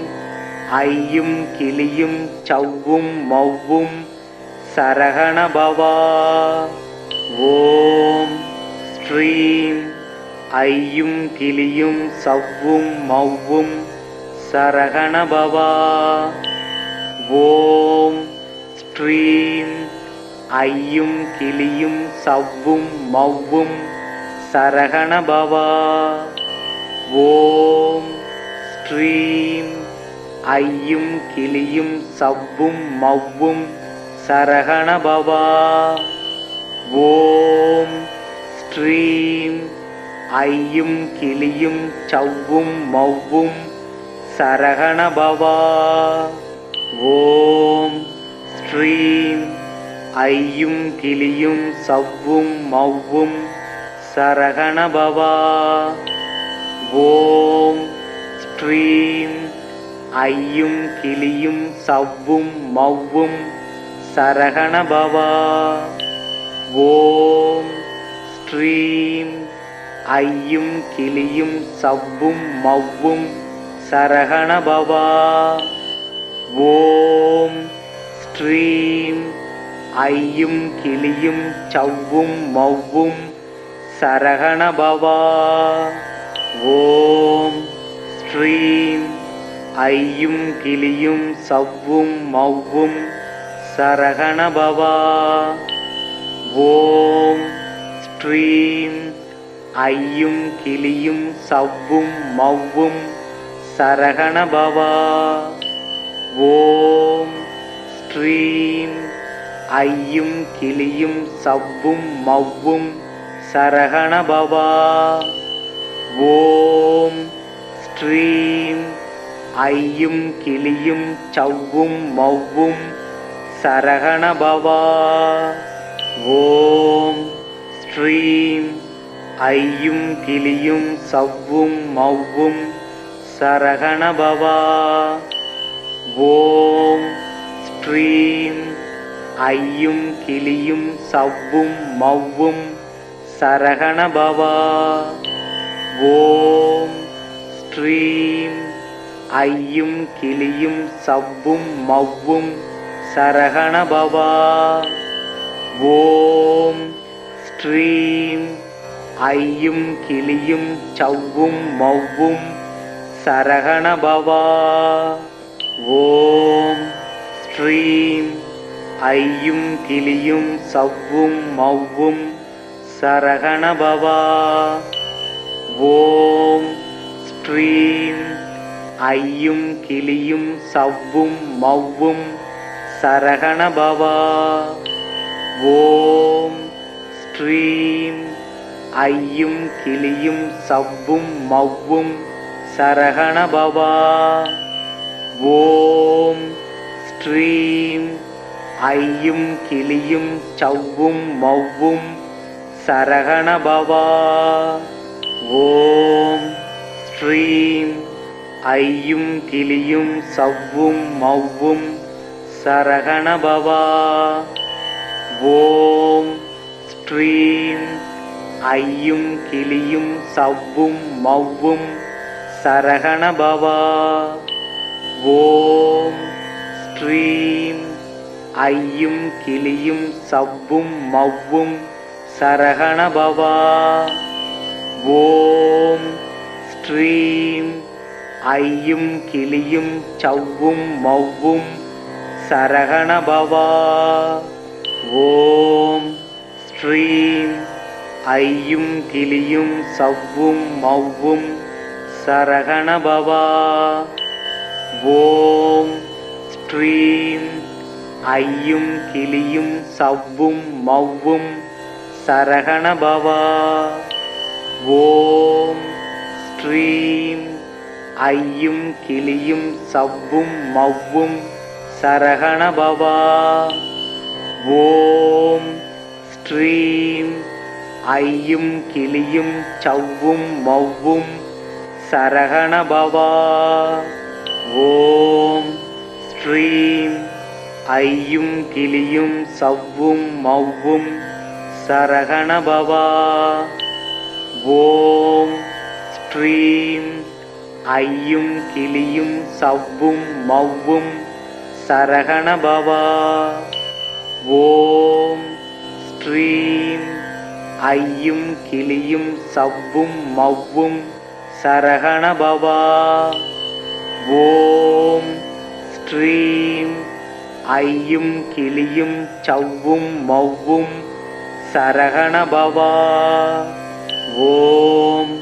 ஐயும் கிளியும் சவ்வும் மவ்வும் சரகண பவா. ஓம் ஸ்ரீம் ஐயும் கிளியும் சவ்வும் மவ்வும் சரகண பவா. ஓம் ஸ்ரீம் ஐயும் கிளியும் சவ்வும் மவ்வும் சரகண பவா. ஓம் ஸ்ரீம் ஐயும் கிளியும் சவ்வும் மவ்வும் சரகண பவா. ஓம் ஸ்ரீம் ஐயும் கிளியும் சவ்வும் மவ்வும் சரகண பவா. ஓம் ஸ்ரீம் ஐயும் கிளியும் சவ்வும் மவ்வும் சரகண பவா. ஓம் ஸ்ரீம் ஐயும் கிளியும் சவ்வும் மவ்வும் சரகண பவா. ஓம் ஸ்ரீம் ஐயும் கிளியும் சவ்வும் மவ்வும் சரகண பவா. ஓம் ஸ்ரீம் ஐயும் கிளியும் சவ்வும் மவ்வும் சரகண பவா. ஓம் ஸ்ரீம் ஐயும் கிளியும் சவ்வும் மவ்வும் சரகண பவா. ஓம் ஸ்ரீம் ஐயும் கிளியும் சவ்வும் மவ்வும் சரகண பவா. ஓம் ஸ்ரீம் ஐயும் கிளியும் சவ்வும் மவ்வும் சரகண பவா. ஓம் ஸ்ரீம் ஐயும் கிளியும் சவ்வும் மவ்வும் சரகண பவா. ஓம் ஸ்ரீம் ஐயும் கிளியும் சவ்வும் மவ்வும் சரகண பவா. ஓம் ஸ்ரீம் ஐயும் கிளியும் சவ்வும் மவ்வும் சரகண பவா. ஓம் ஸ்ரீம் ஐயும் கிளியும் சவ்வும் மவ்வும் சரகண பவா. ஓம் ஸ்ரீம் ஐயும் கிளியும் சவ்வும் மவ்வும் சரகண பவா. ஓம் ஸ்ரீம் ஐயும் கிளியும் சவ்வும் மவ்வும் சரகண பவா. ஓம் ஸ்ரீம் ஐயும் கிளியும் சவ்வும் மவ்வும் சரகண பவா. ஓம் ஸ்ரீம் ஐயும் கிளியும் சவ்வும் மவ்வும் சரகண பவா. ஓம் ஸ்ரீம் ஐயும் கிளியும் சவ்வும் மவ்வும் சரகண பவா. ஓம் ஸ்ரீம் ஐயும் கிளியும் சவ்வும் மவ்வும் சரகண பவா. ஓம் ஸ்ரீம் ஐயும் கிளியும் சவ்வும் மவ்வும் சரகண பவா. ஓம் ஸ்ரீம் ஐயும் கிளியும் சவ்வும் மவ்வும் சரகண பவா. ஓம் ஸ்ரீம் ஐயும் கிளியும் சவ்வும் மவ்வும் சரகண பவா. ஓம் ஸ்ரீம் ஐயும் கிளியும் சவ்வும் மவ்வும் சரகண பவா. ஓம் ஸ்ரீம் ஐயும் கிளியும் சவ்வும் மவ்வும் சரகண பவா. ஓம் ஸ்ரீம் ஐயும் கிளியும் சவ்வும் மவ்வும் சரகண பவா. ஓம் ஸ்ரீம் ஐயும் கிளியும் சவ்வும் மவ்வும் சரகண பவா. ஓம் ஸ்ரீம் ஐயும் கிளியும் சவ்வும் மவ்வும் சரகணபவா. ஓம் ஸ்ரீம் ஐயும் கிளியும் சவ்வும் மவ்வும் சரகணபவா. ஓம் ஸ்ரீம் ஐயும் கிளியும் சவ்வும் மவ்வும் சரகணபவா. ஓம் ஸ்ரீம் ஐயும் கிளியும் சவ்வும் மவ்வும் சரகணபவா. ஓம்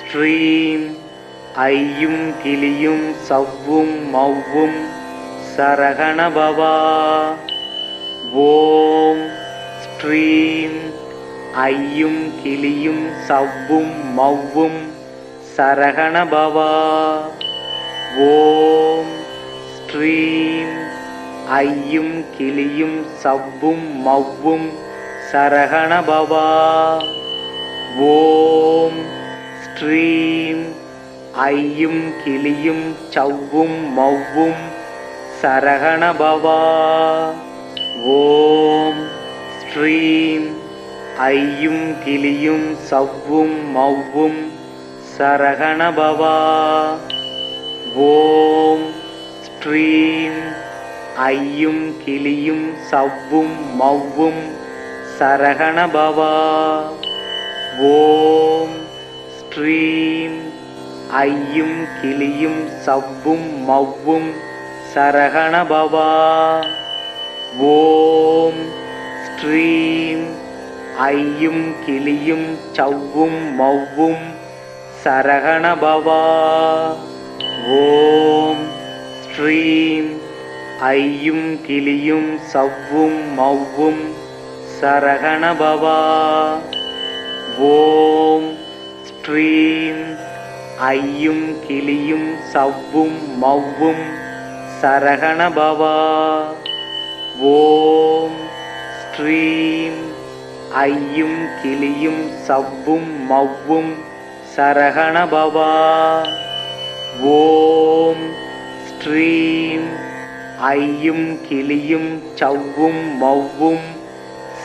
ஸ்ரீம் ஐயும் கிளியும் சவ்வும் மவ்வும் சரகணபவா. ஓம் ஸ்ரீம் ஐயும் கிளியும் சவ்வும் மவ்வும் சரகணபவா. ஓம் ஸ்ரீம் ஐயும் கிளியும் சவ்வும் மவ்வும் சரகணபவா. ஓம் ஸ்ரீம் ஐயும் கிளியும் சவ்வும் மவ்வும் சரகணபவா. ஓம் ஸ்ரீம் ஐயும் கிளியும் சவ்வும் மவ்வும் சரகணபவா. ஓம் ஸ்ரீம் ஐயும் கிளியும் சவ்வும் மவ்வும் சரகணபவா. ஓம் ஸ்ரீம் ஐயும் கிளியும் சவ்வும் மவ்வும் சரகணபவா. ஓம் ஸ்ரீம் ஐயும் கிளியும் சவ்வும் மவ்வும் சரகணபவா. ஓம் ஸ்ரீம் ஐயும் கிளியும் சவ்வும் மவ்வும் சரகணபவா. ஓம் ஸ்ரீம் ஐயும் கிளியும் சவ்வும் மவ்வும் சரகணபவா. ஓம் ஸ்ரீம் ஐயும் கிளியும் சவ்வும் மவ்வும் சரகணபவா. ஓம் ஸ்ரீம் ஐயும் கிளியும் சவ்வும் மவ்வும்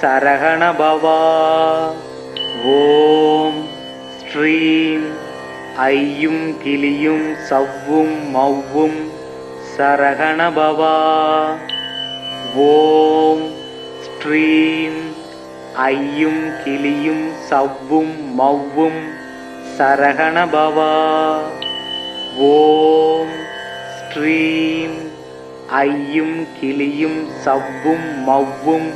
சரகணபவா. ஓம் ஸ்ரீம் ஐயும் கிளியும் சவ்வும் மவ்வும் சரகணபவா. ஓம் ஸ்ரீம் ஐயும் கிளியும் சவ்வும் மவ்வும் சரகணபவா. ஓம் ஸ்ரீம் ஐயும் கிளியும் சவ்வும் மவ்வும்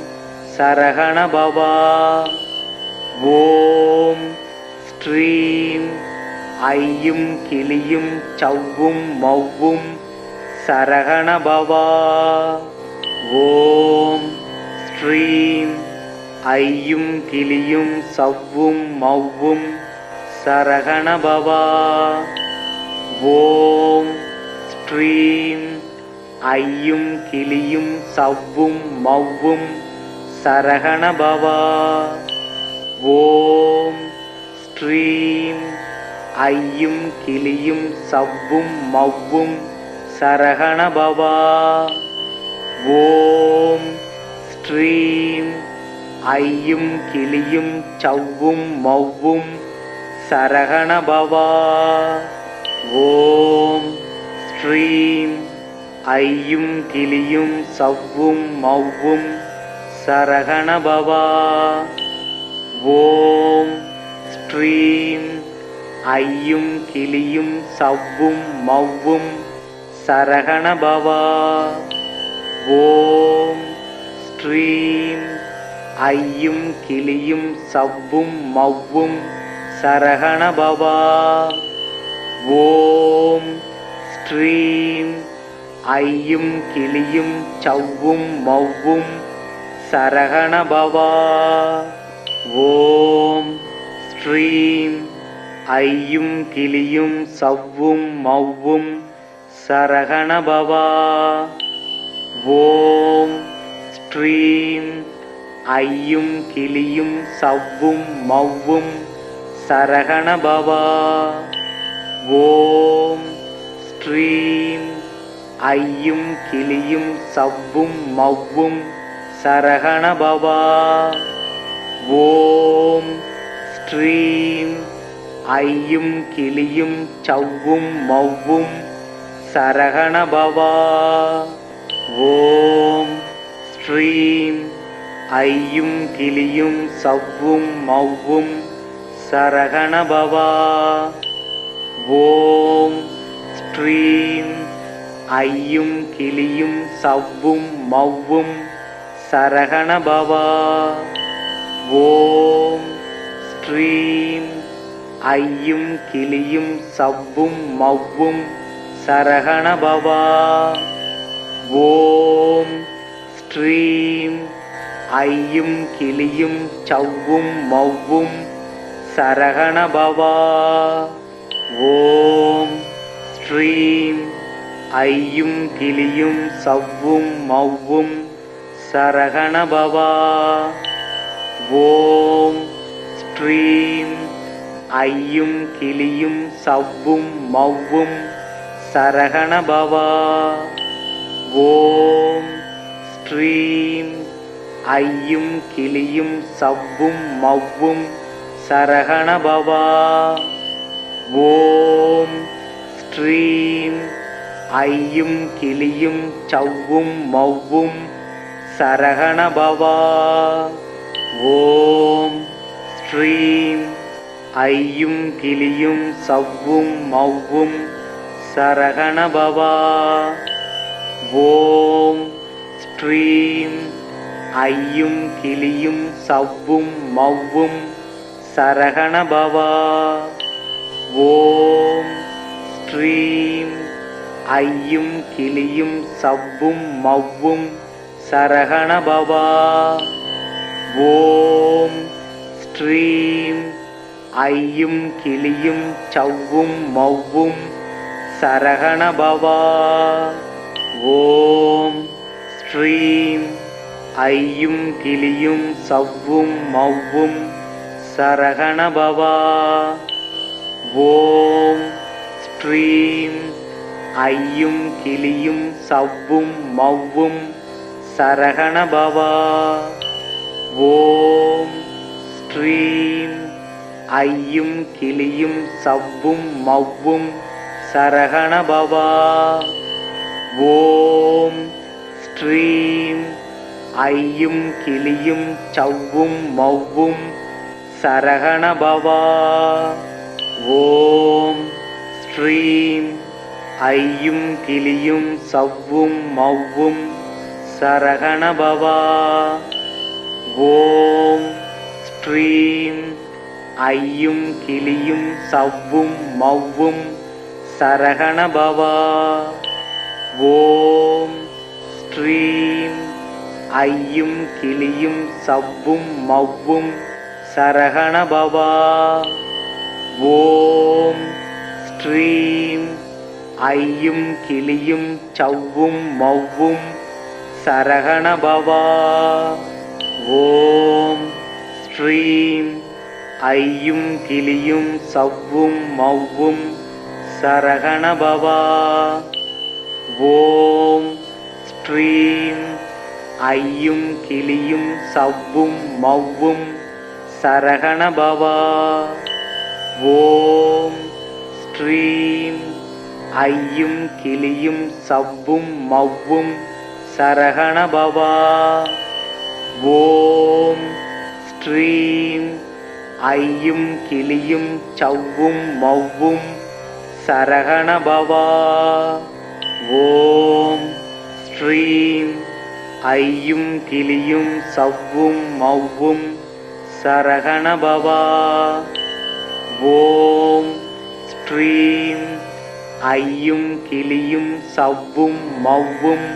சரகணபவா. ஓம் ஸ்ரீம் ஐயும் கிளியும் சவ்வும் மவ்வும் சரகணபவா. ஓம் ஸ்ரீம் ஐயும் கிளியும் சவ்வும் மவ்வும் சரகணபவா. ஓம் ஸ்ரீம் ஐயும் கிளியும் சவ்வும் மவ்வும் சரகணபவா. ஓம் ஸ்ரீம் ஐயும் கிளியும் சவ்வும் மவ்வும் சரகணபவா. ஓம் ஸ்ரீம் ஐயும் கிளியும் சவ்வும் மவ்வும் சரகணபவா. ஓம் ஸ்ரீம் ஐயும் கிளியும் சவ்வும் மவ்வும் சரகணபவா. ஓம் ஸ்ரீம் ஐயும் கிளியும் சவ்வும் மவ்வும் சரகணபவா. ஓம் ஸ்ரீம் ஐயும் கிளியும் சவ்வும் மவ்வும் சரகணபவா. ஓம் ஸ்ரீம் ஐயும் கிளியும் சவ்வும் மவ்வும் சரகணபவா. ஓம் ஸ்ரீம் ஐயும் கிளியும் சவ்வும் மவ்வும் சரகணபவா. ஓம் ஸ்ரீம் ஐயும் கிளியும் சவ்வும் மவ்வும் சரகணபவா. ஓம் ஸ்ரீம் ஐயும் கிளியும் சவ்வும் மவ்வும் சரகண பவா. ஓம் ஸ்ரீம் ஐயும் கிளியும் சவ்வும் மவ்வும் சரகண பவா. ஓம் ஸ்ரீம் ஐயும் கிளியும் சவ்வும் மவ்வும் சரகண பவா. ஓம் ஸ்ரீம் ஐயும் கிளியும் சவ்வும் மவ்வும் சரகண பவா. ஓம் ஸ்ரீம் ஐயும் கிளியும் சவ்வும் மவ்வும் சரகண பவா. ஓம் ஸ்ரீம் ஐயும் கிளியும் சவ்வும் மவ்வும் சரகண பவா. ஓம் ஸ்ரீம் ஐயும் கிளியும் சவ்வும் மவ்வும் சரகண பவா. ஓம் ஸ்ரீம் ஐயும் கிளியும் சவ்வும் மவ்வும் சரகண பவா. ஓம் ஸ்ரீம் ஐயும் கிளியும் சவ்வும் மவ்வும் சரகண பவா. ஓம் ஸ்ரீம் ஐயும் கிளியும் சவ்வும் மவ்வும் சரகண பவா. ஓம் ஸ்ரீம் ஐயும் கிளியும் சவ்வும் மவ்வும் சரகண பவா. ஓம் ஸ்ரீம் ஐயும் கிளியும் சவ்வும் மவ்வும் சரகண பவா. ஓம் ஸ்ரீம் ஐயும் கிளியும் சவ்வும் மவ்வும் சரகண பவா. ஓம் ஸ்ரீம் ஐயும் கிளியும் சவ்வும் மவ்வும் சரகண பவா. ஓம் ஸ்ரீம் ஐயும் கிளியும் சவ்வும் மவ்வும் சரகண பவா. ஓம் ஸ்ரீம் ஐயும் கிளியும் சவ்வும் மவ்வும் சரகண பவா. ஓம் ஸ்ரீம் ஐயும் கிளியும் சவ்வும் மவ்வும் சரகண பவா. ஓம் ஸ்ரீம் ஐயும் கிளியும் சவ்வும் மவ்வும் சரகண பவா. ஓம் ஸ்ரீம் ஐயும் கிளியும் சவ்வும் மவ்வும் சரகண பவா. ஓம் ஸ்ரீம் ஐயும் கிளியும் சவ்வும் மவ்வும் சரகண பவா. ஓம் ஸ்ரீம் ஐயும் கிளியும் சவ்வும் மவ்வும் சரகண பவா. ஓம் ஸ்ரீம் ஐயும் கிளியும் சவ்வும் மவ்வும் சரகண பவா. ஓம் ஸ்ரீம் ஐயும் கிளியும் சவ்வும் மவ்வும் சரகண பவா. ஓம் ஸ்ரீம் ஐயும் கிளியும் சவ்வும் மவ்வும் சரகண பவா. ஓம் ஸ்ரீம் ஐயும் கிளியும் சவ்வும் மவ்வும் சரகண பவா. ஓம் ஸ்ரீம் ஐயும் கிளியும் சவ்வும் மவ்வும் சரகண பவா. ஓம் ஸ்ரீம் ஐயும் கிளியும் சவ்வும் மவ்வும் சரகண பவா. ஓம் ஸ்ரீம் ஐயும் கிளியும் சவ்வும் மவ்வும்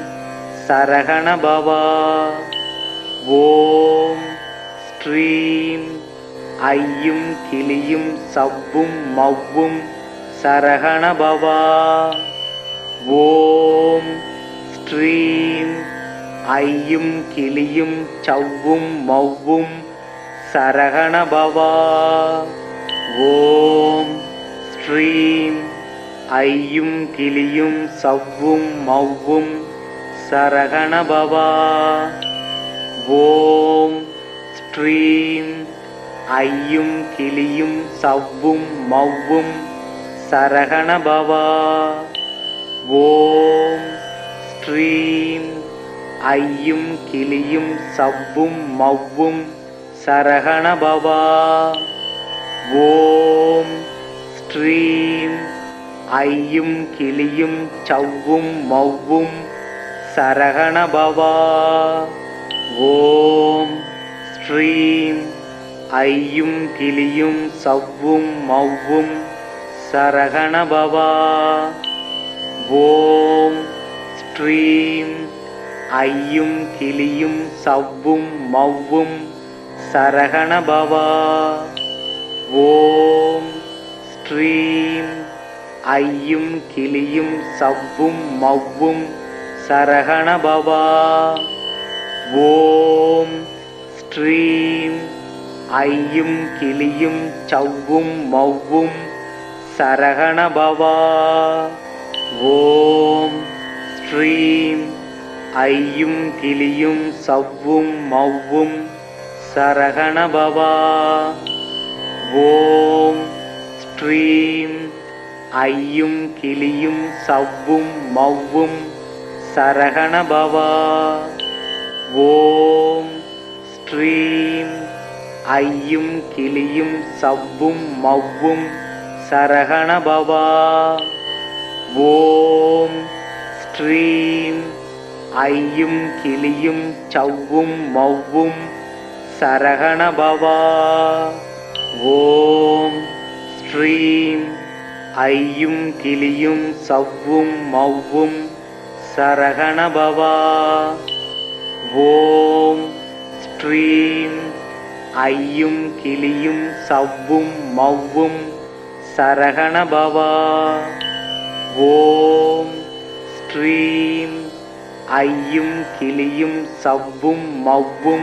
சரகண பவா. ஓம் ஸ்ரீம் ஐயும் கிளியும் சவ்வும் மவ்வும் சரகண பவா. ஓம் ஸ்ரீம் ஐயும் கிளியும் சவ்வும் மவ்வும் சரகண பவா. ஓம் ஸ்ரீம் ஐயும் கிளியும் சவ்வும் மவ்வும் சரகண பவா. ஓம் ஸ்ரீம் ஐயும் கிளியும் சவ்வும் மவ்வும் சரகண பவா. ஓம் ஸ்ரீம் ஐயும் கிளியும் சவ்வும் மவ்வும் சரகண பவா. ஓம் ஸ்ரீம் ஐயும் கிளியும் சவ்வும் மவ்வும் சரகண பவா. ஓம் ஸ்ரீம் ஐயும் கிளியும் சவ்வும் மவ்வும் சரகண பவா. ஓம் ஸ்ரீம் ஐயும் கிளியும் சவ்வும் மவ்வும் சரகண பவா. ஓம் ஸ்ரீம் ஐயும் கிளியும் சவ்வும் மவ்வும் சரகண பவா. ஓம் ஸ்ரீம் ஐயும் கிளியும் சவ்வும் மவ்வும் சரகண பவா. ஓம் ஸ்ரீம் ஐயும் கிளியும் சவ்வும் மவ்வும் சரகண பவா. ஓம் ஸ்ரீம் ஐயும் கிளியும் சவ்வும் மவ்வும் சரகண பவா. ஓம் ஸ்ரீம் ஐயும் கிளியும் சவ்வும் மவ்வும் சரகண பவா. ஓம் ஸ்ரீம் ஐயும் கிளியும் சவ்வும் மவ்வும் சரகண பவா. ஓம் ஸ்ரீம் ஐயும் கிளியும் சவ்வும் மவ்வும் சரகண பவா. ஓம் ஸ்ரீம் ஐயும் கிளியும் சவ்வும் மவ்வும் சரகண பவா. ஓம் ஸ்ரீம் ஐயும் கிளியும் சவ்வும் மவ்வும்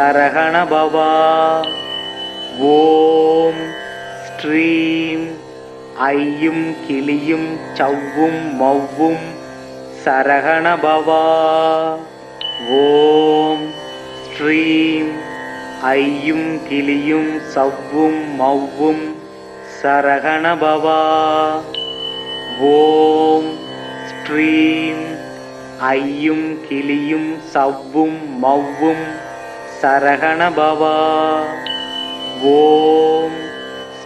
சரகண பவா. ஓம் ஸ்ரீம் ஐயும் கிளியும் சவ்வும் மவ்வும் சரகண பவா. ஓம் ஸ்ரீம் ஐயும் கிளியும் சவ்வும் மவ்வும் சரகண பவா. ஓம் ஸ்ரீம் ஐயும் கிளியும் சவ்வும் மவ்வும் சரகண பவா. ஓம்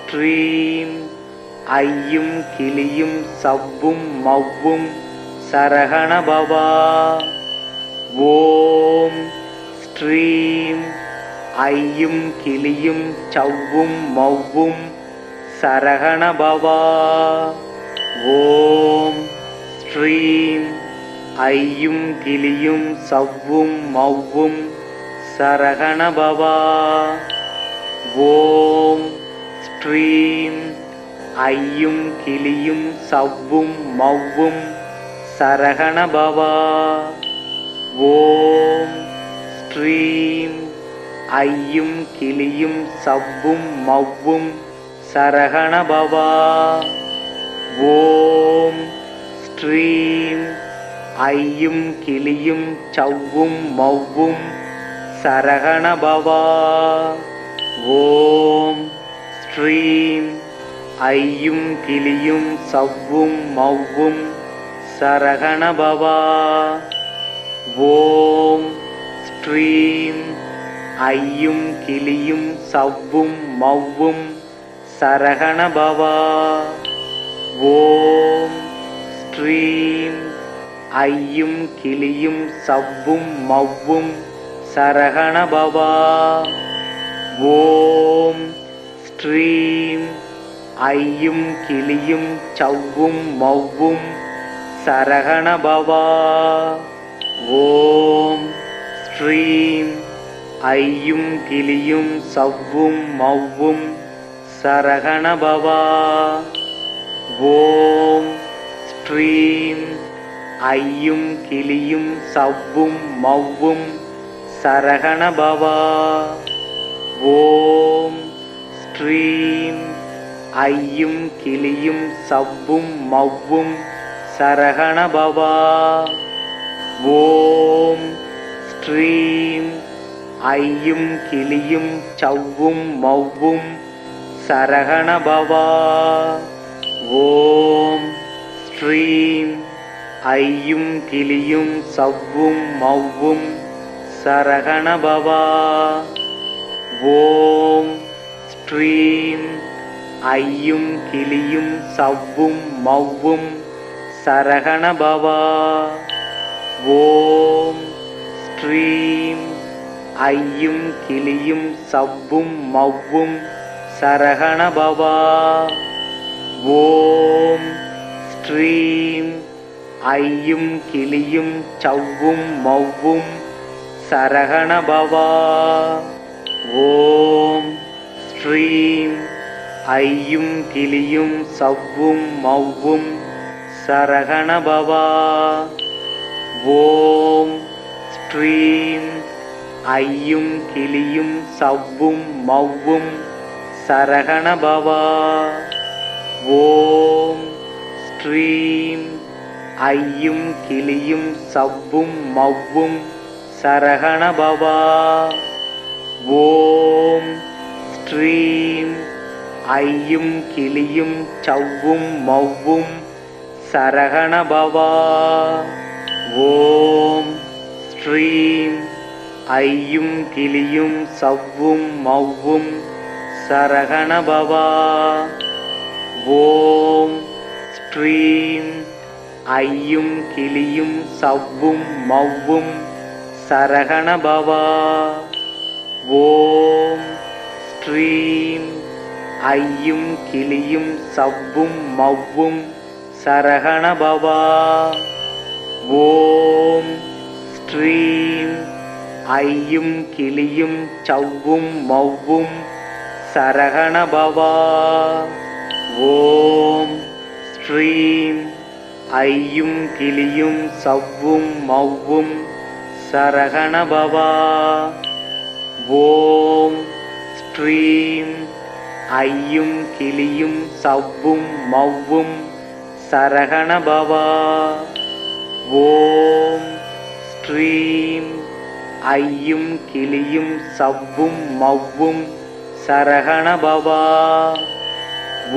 ஸ்ரீம் ஐயும் கிளியும் சவ்வும் மவ்வும் சரகண பவா. ஓம் ஸ்ரீம் ஐயும் கிளியும் சவ்வும் மவ்வும் சரகண பவா. ஓம் ஸ்ரீம் ஐயும் கிளியும் சவ்வும் மவ்வும் சரகண பவா. ஓம் ஸ்ரீம் ஐயும் கிளியும் சவ்வும் மவ்வும் சரகண பவா. ஓம் ஸ்ரீம் ஐயும் கிளியும் சவ்வும் மவ்வும் சரகண பவா. ஓம் ஸ்ரீம் ஐயும் கிளியும் சவ்வும் மவ்வும் சரகண பவா. ஓம் ஸ்ரீம் ஐயும் கிளியும் சவ்வும் மவ்வும் சரகண பவா. ஓம் ஸ்ரீம் ஐயும் கிளியும் சவ்வும் மவ்வும் சரகண பவா. ஓம் ஸ்ரீம் ஐயும் கிளியும் சவ்வும் மவ்வும் சரகண பவா. ஓம் ஸ்ரீம் ஐயும் கிளியும் சவ்வும் மவ்வும் சரகண பவா. ஓம் ஸ்ரீம் ஐயும் கிளியும் சவ்வும் மவ்வும் சரகண பவா. ஓம் ஸ்ரீம் ஐயும் கிளியும் சவ்வும் மவ்வும் சரகண பவா. ஓம் ஸ்ரீம் ஐயும் கிளியும் சவ்வும் மவ்வும் சரகண பவா. ஓம் ஸ்ரீம் ஐயும் கிளியும் சவ்வும் மவ்வும் சரகண பவா. ஓம் ஸ்ரீம் ஐயும் கிளியும் சவ்வும் மவ்வும் சரகண பவா. ஓம் ஸ்ரீம் ஐயும் கிளியும் சவ்வும் மவ்வும் சரகண பவா. ஓம் ஸ்ரீம் ஐயும் கிளியும் சவ்வும் மவ்வும் சரகண பவா. ஓம் ஸ்ரீம் ஐயும் கிளியும் சவ்வும் மவ்வும் சரகண பவா. ஓம் ஸ்ரீம் ஐயும் கிளியும் சவ்வும் மவ்வும் சரகண பவா. ஓம் ஸ்ரீம் ஐயும் கிளியும் சவ்வும் மவ்வும் சரகண பவா. ஓம் ஸ்ரீம் ஐயும் கிளியும் சவ்வும் மவ்வும் சரகண பவா. ஓம் ஸ்ரீம் ஐயும் கிளியும் சவ்வும் மவ்வும் சரகண பவா. ஓம் ஸ்ரீம் ஐயும் கிளியும் சவ்வும் மவ்வும் சரகண பவா. ஓம் ஸ்ரீம் ஐயும் கிளியும் சவ்வும் மவ்வும் சரகண பவா. ஓம் ஸ்ரீம் ஐயும் கிளியும் சவ்வும் மவ்வும் சரகண பவா. ஓம் ஸ்ரீம் ஐயும் கிளியும் சவ்வும் மவ்வும் சரகண பவா. ஓம் ஸ்ரீம் ஐயும் கிளியும் சவ்வும் மவ்வும் சரகண பவா. ஓம் ஸ்ரீம் ஐயும் கிளியும் சவ்வும் மவ்வும் சரகண பவா. ஓம் ஸ்ரீம் ஐயும் கிளியும் சவ்வும் மவ்வும் சரகண பவா.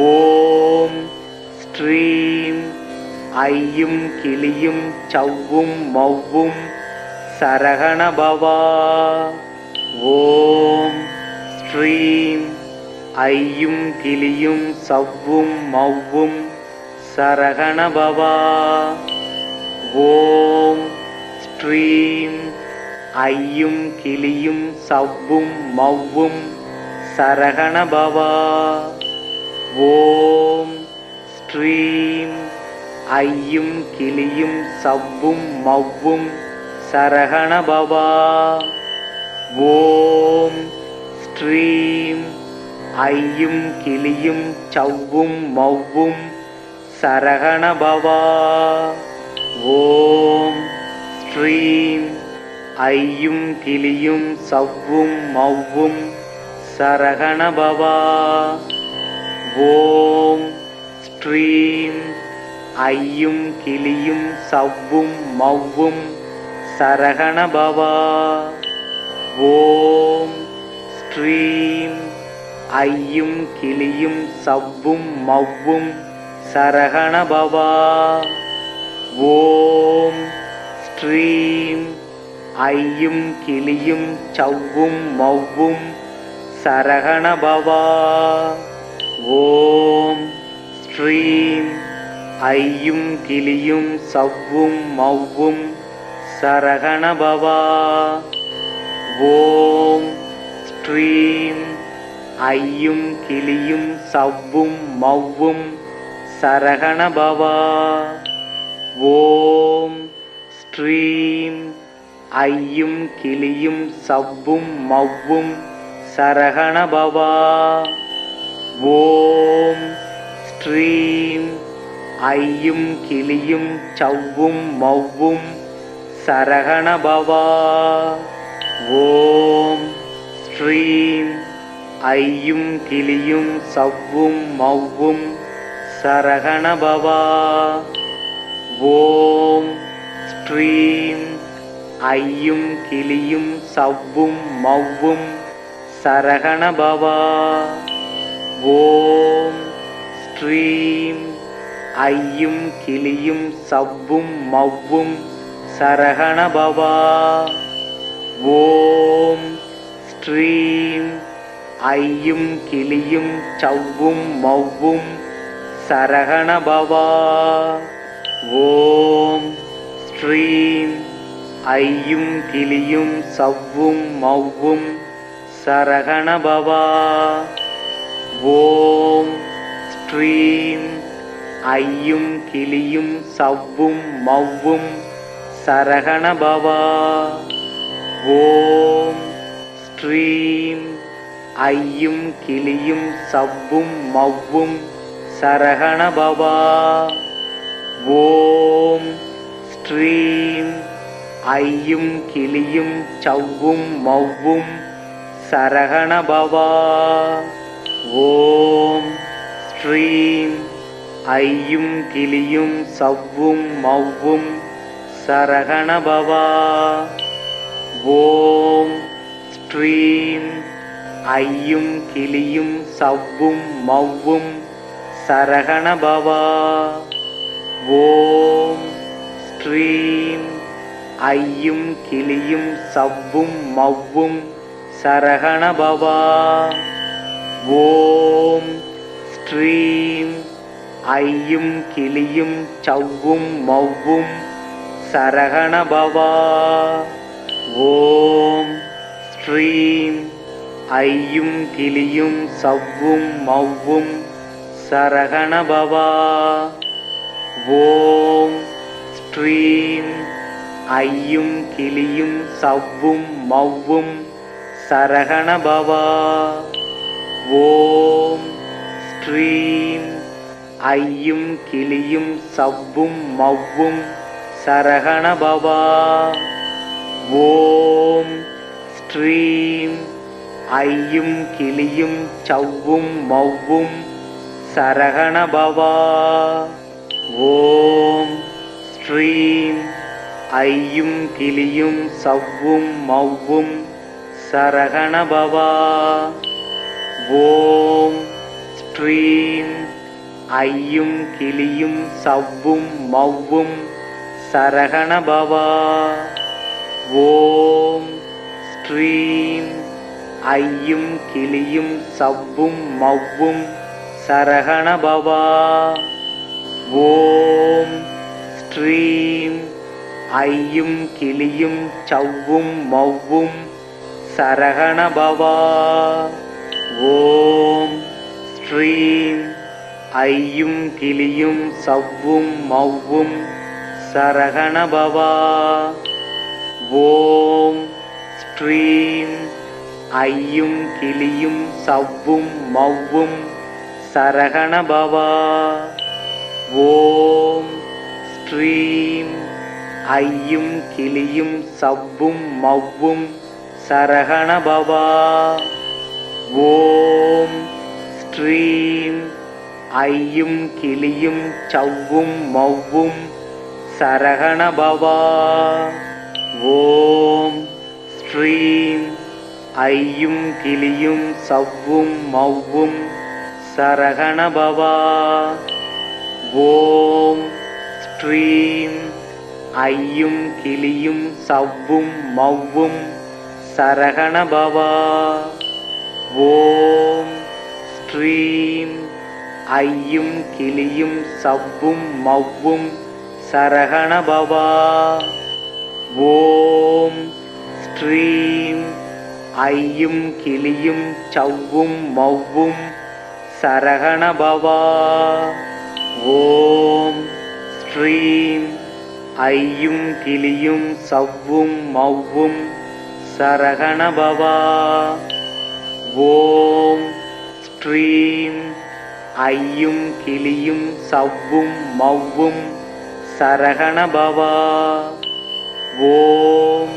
ஓம் ஸ்ரீம் ஐயும் கிளியும் சவ்வும் மவ்வும் சரகண பவா. ஓம் ஸ்ரீம் ஐயும் கிளியும் சவ்வும் மவ்வும் சரகண பவா. ஓம் ஸ்ரீம் ஐயும் கிளியும் சவ்வும் மவ்வும் சரகண பவா. ஓம் ஸ்ரீம் ஐயும் கிளியும் சவ்வும் மவ்வும் சரகண பவா. ஓம் ஸ்ரீம் ஐயும் கிளியும் சவ்வும் மவ்வும் சரகண பவா. ஓம் ஸ்ரீம் ஐயும் கிளியும் சவ்வும் மவ்வும் சரகண பவா. ஓம் ஸ்ரீம் ஐயும் கிளியும் சவ்வும் மவ்வும் சரகண பவா. ஓம் ஸ்ரீம் ஐயும் கிளியும் சவ்வும் மவ்வும் சரகண பவா. ஓம் ஸ்ரீம் ஐயும் கிளியும் சவ்வும் மவ்வும் சரகண பவா. ஓம் ஸ்ரீம் ஐயும் கிளியும் சவ்வும் மவ்வும் சரகண பவா. ஓம் ஸ்ரீம் ஐயும் கிளியும் சவ்வும் மவ்வும் சரகண பவா. ஓம் ஸ்ரீம் ஐயும் கிளியும் சவ்வும் மவ்வும் சரகண பவா. ஓம் ஸ்ரீம் ஐயும் கிளியும் சவ்வும் மவ்வும் சரகண பவா. ஓம் ஸ்ரீம் ஐயும் கிளியும் சவ்வும் மௌவும் சரகண பவா. ஓம் ஸ்ரீம் ஐயும் கிளியும் சவ்வும் மௌவும் சரகண பவா. ஓம் ஸ்ரீம் ஐயும் கிளியும் சவ்வும் மௌவும் சரகண பவா. ஓம் ஸ்ரீம் ஐயும் கிளியும் சவ்வும் மௌவும் சரகண பவா. ஓம் ஸ்ரீம் ஐயும் கிளியும் சவ்வும் மௌவும் சரகண பவா. ஓம் ஸ்ரீம் ஐயும் கிளியும் சவ்வும் மௌவும் சரகண பவா. ஓம் ஸ்ரீம் ஐயும் கிளியும் சவ்வும் மௌவும் சரகண பவா. ஓம் ஸ்ரீம் ஐயும் கிளியும் சவ்வும் மௌவும் சரகண பவா. ஓம் ஸ்ரீம் ஐயும் கிளியும் சவ்வும் மௌவும் சரகண பவா. ஓம் ஸ்ரீம் ஐயும் கிளியும் சவ்வும் மௌவும் சரகண பவா. ஓம் ஸ்ரீம் ஐயும் கிளியும் சவ்வும் மௌவும் சரகண பவா. ஓம் ஸ்ரீம் ஐயும் கிளியும் சவ்வும் மௌவும் சரகண பவா. ஓம் ஸ்ரீம் ஐயும் கிளியும் சவ்வும் மௌவும் சரகண பவா. ஓம் ஸ்ரீம் ஐயும் கிளியும் சவ்வும் மௌவும் சரகண பவா. ஓம் ஸ்ரீம் ஐயும் கிளியும் சவ்வும் மௌவும் சரகண பவா. ஓம் ஸ்ரீம் ஐயும் கிளியும் சவ்வும் மௌவும் சரகண பவா. ஓம் ஸ்ரீம் ஐயும் கிளியும் சவ்வும் மௌவும் சரகண பவா. ஓம் ஸ்ரீம் ஐயும் கிளியும் சவ்வும் மௌவும் சரகண பவா. ஓம் ஸ்ரீம் ஐயும் கிளியும் சவ்வும் மௌவும் சரகண பவா. ஓம் ஸ்ரீம் ஐயும் கிளியும் சவ்வும் மௌவும் சரகண பவா. ஓம் ஸ்ரீம் ஐயும் கிளியும் சவ்வும் மௌவும் சரகண பவா. ஓம் ஸ்ரீம் ஐயும் கிளியும் சவ்வும் மௌவும் சரகண பவா. ஓம் ஸ்ரீம் ஐயும் கிளியும் சவ்வும் மௌவும் சரகண பவா. ஓம் ஸ்ரீம் ஐயும் கிளியும் சவ்வும் மௌவும் சரகண பவா. ஓம் ஸ்ரீம் ஐயும் கிளியும் சவ்வும் மௌவும் சரகண பவா. ஓம் ஸ்ரீம் ஐயும் கிளியும் சவ்வும் மௌவும் சரகண பவா. ஓம் ஸ்ரீம் ஐயும் கிளியும் சவ்வும் மௌவும் சரகண பவா. ஓம் ஸ்ரீம் ஐயும் கிளியும் சவ்வும் மௌவும் சரகண பவா. ஓம் ஸ்ரீம் ஐயும் கிளியும் சவ்வும் மௌவும் சரகண பவா. ஓம் ஸ்ரீம் ஐயும் கிளியும் சவ்வும் மௌவும் சரகண பவா. ஓம்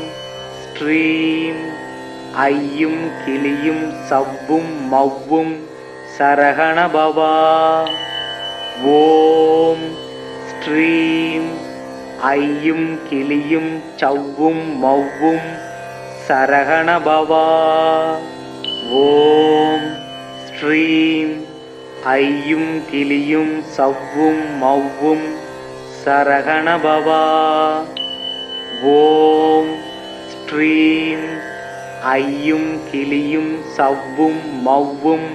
ஸ்ரீம் ஐயும் கிளியும் சவ்வும் சவ்வும் மவ்வும் சரகண பவா. ஓம் ஸ்ரீம் ஐயும் கிளியும் சவ்வும் மவ்வும் சரகண பவா. ஓம் ஸ்ரீம் ஐயும் கிளியும் சவ்வும் மவ்வும் சரகண பவா. ஓம் ஸ்ரீம் ஐயும் கிளியும் சவ்வும் மவ்வும்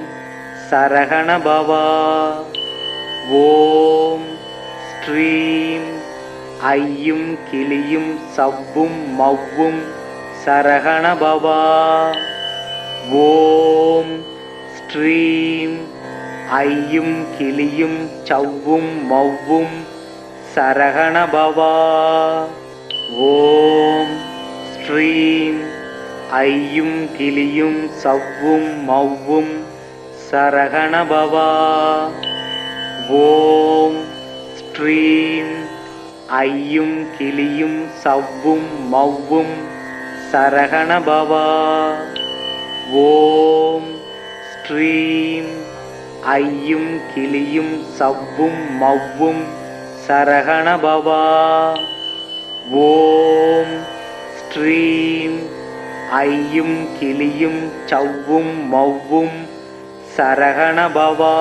சரகண பவா. ஓம் ஸ்ரீம் ஐயும் கிளியும் சவ்வும் மவ்வும் சரகண பவா. ஓம் ஸ்ரீம் ஐயும் கிளியும் சவ்வும் மவ்வும் சரகண பவா. ஓம் ஸ்ரீம் ஐயும் கிளியும் சவ்வும் மவ்வும் சரகண பவா. ஓம் ஸ்ரீம் ஐயும் கிளியும் சவ்வும் மவ்வும் சரகண பவா. ஓம் ஸ்ரீம் ஐயும் கிளியும் சவ்வும் மவ்வும் சரகண பவா. ஓம் ஸ்ரீம் ஐயும் கிளியும் சவ்வும் மவ்வும் சரகண பவா.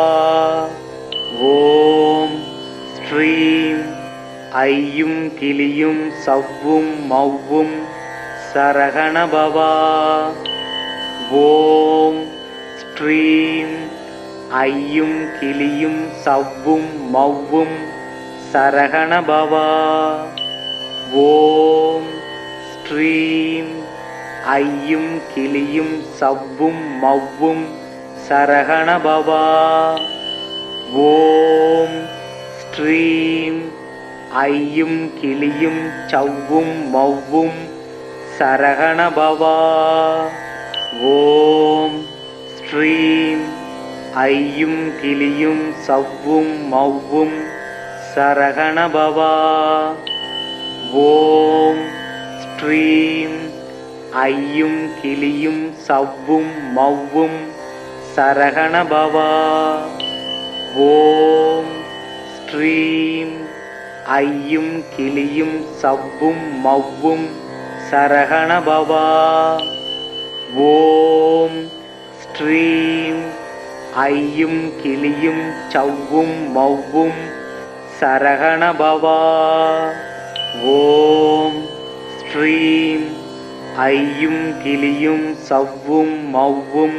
ஓம் ஸ்ரீம் ஐயும் கிளியும் சவ்வும் மவ்வும் சரகண பவா. ஓம் ஸ்ரீம் ஐயும் கிளியும் சவ்வும் மவ்வும் சரகண பவா. ஓம் ஸ்ரீம் ஐயும் கிளியும் சவ்வும் மவ்வும் சரகண பவா. ஓம் ஸ்ரீம் ஐயும் கிளியும் சவ்வும் மவ்வும் சரகண பவா. ஓம் ஸ்ரீம் ஐயும் கிளியும் சவ்வும் மவ்வும் சரகண பவா. ஓம் ஸ்ரீம் ஐயும் கிளியும் சவ்வும் மவ்வும் சரகண பவா. ஓம் ஸ்ரீம் ஐயும் கிளியும் சவ்வும் மவ்வும் சரகண பவா. ஓம் ஸ்ரீம் ஐயும் கிளியும் சவ்வும் மவ்வும் சரகண பவா. ஓம் ஸ்ரீம் ஐயும் கிளியும் சவ்வும் மவ்வும்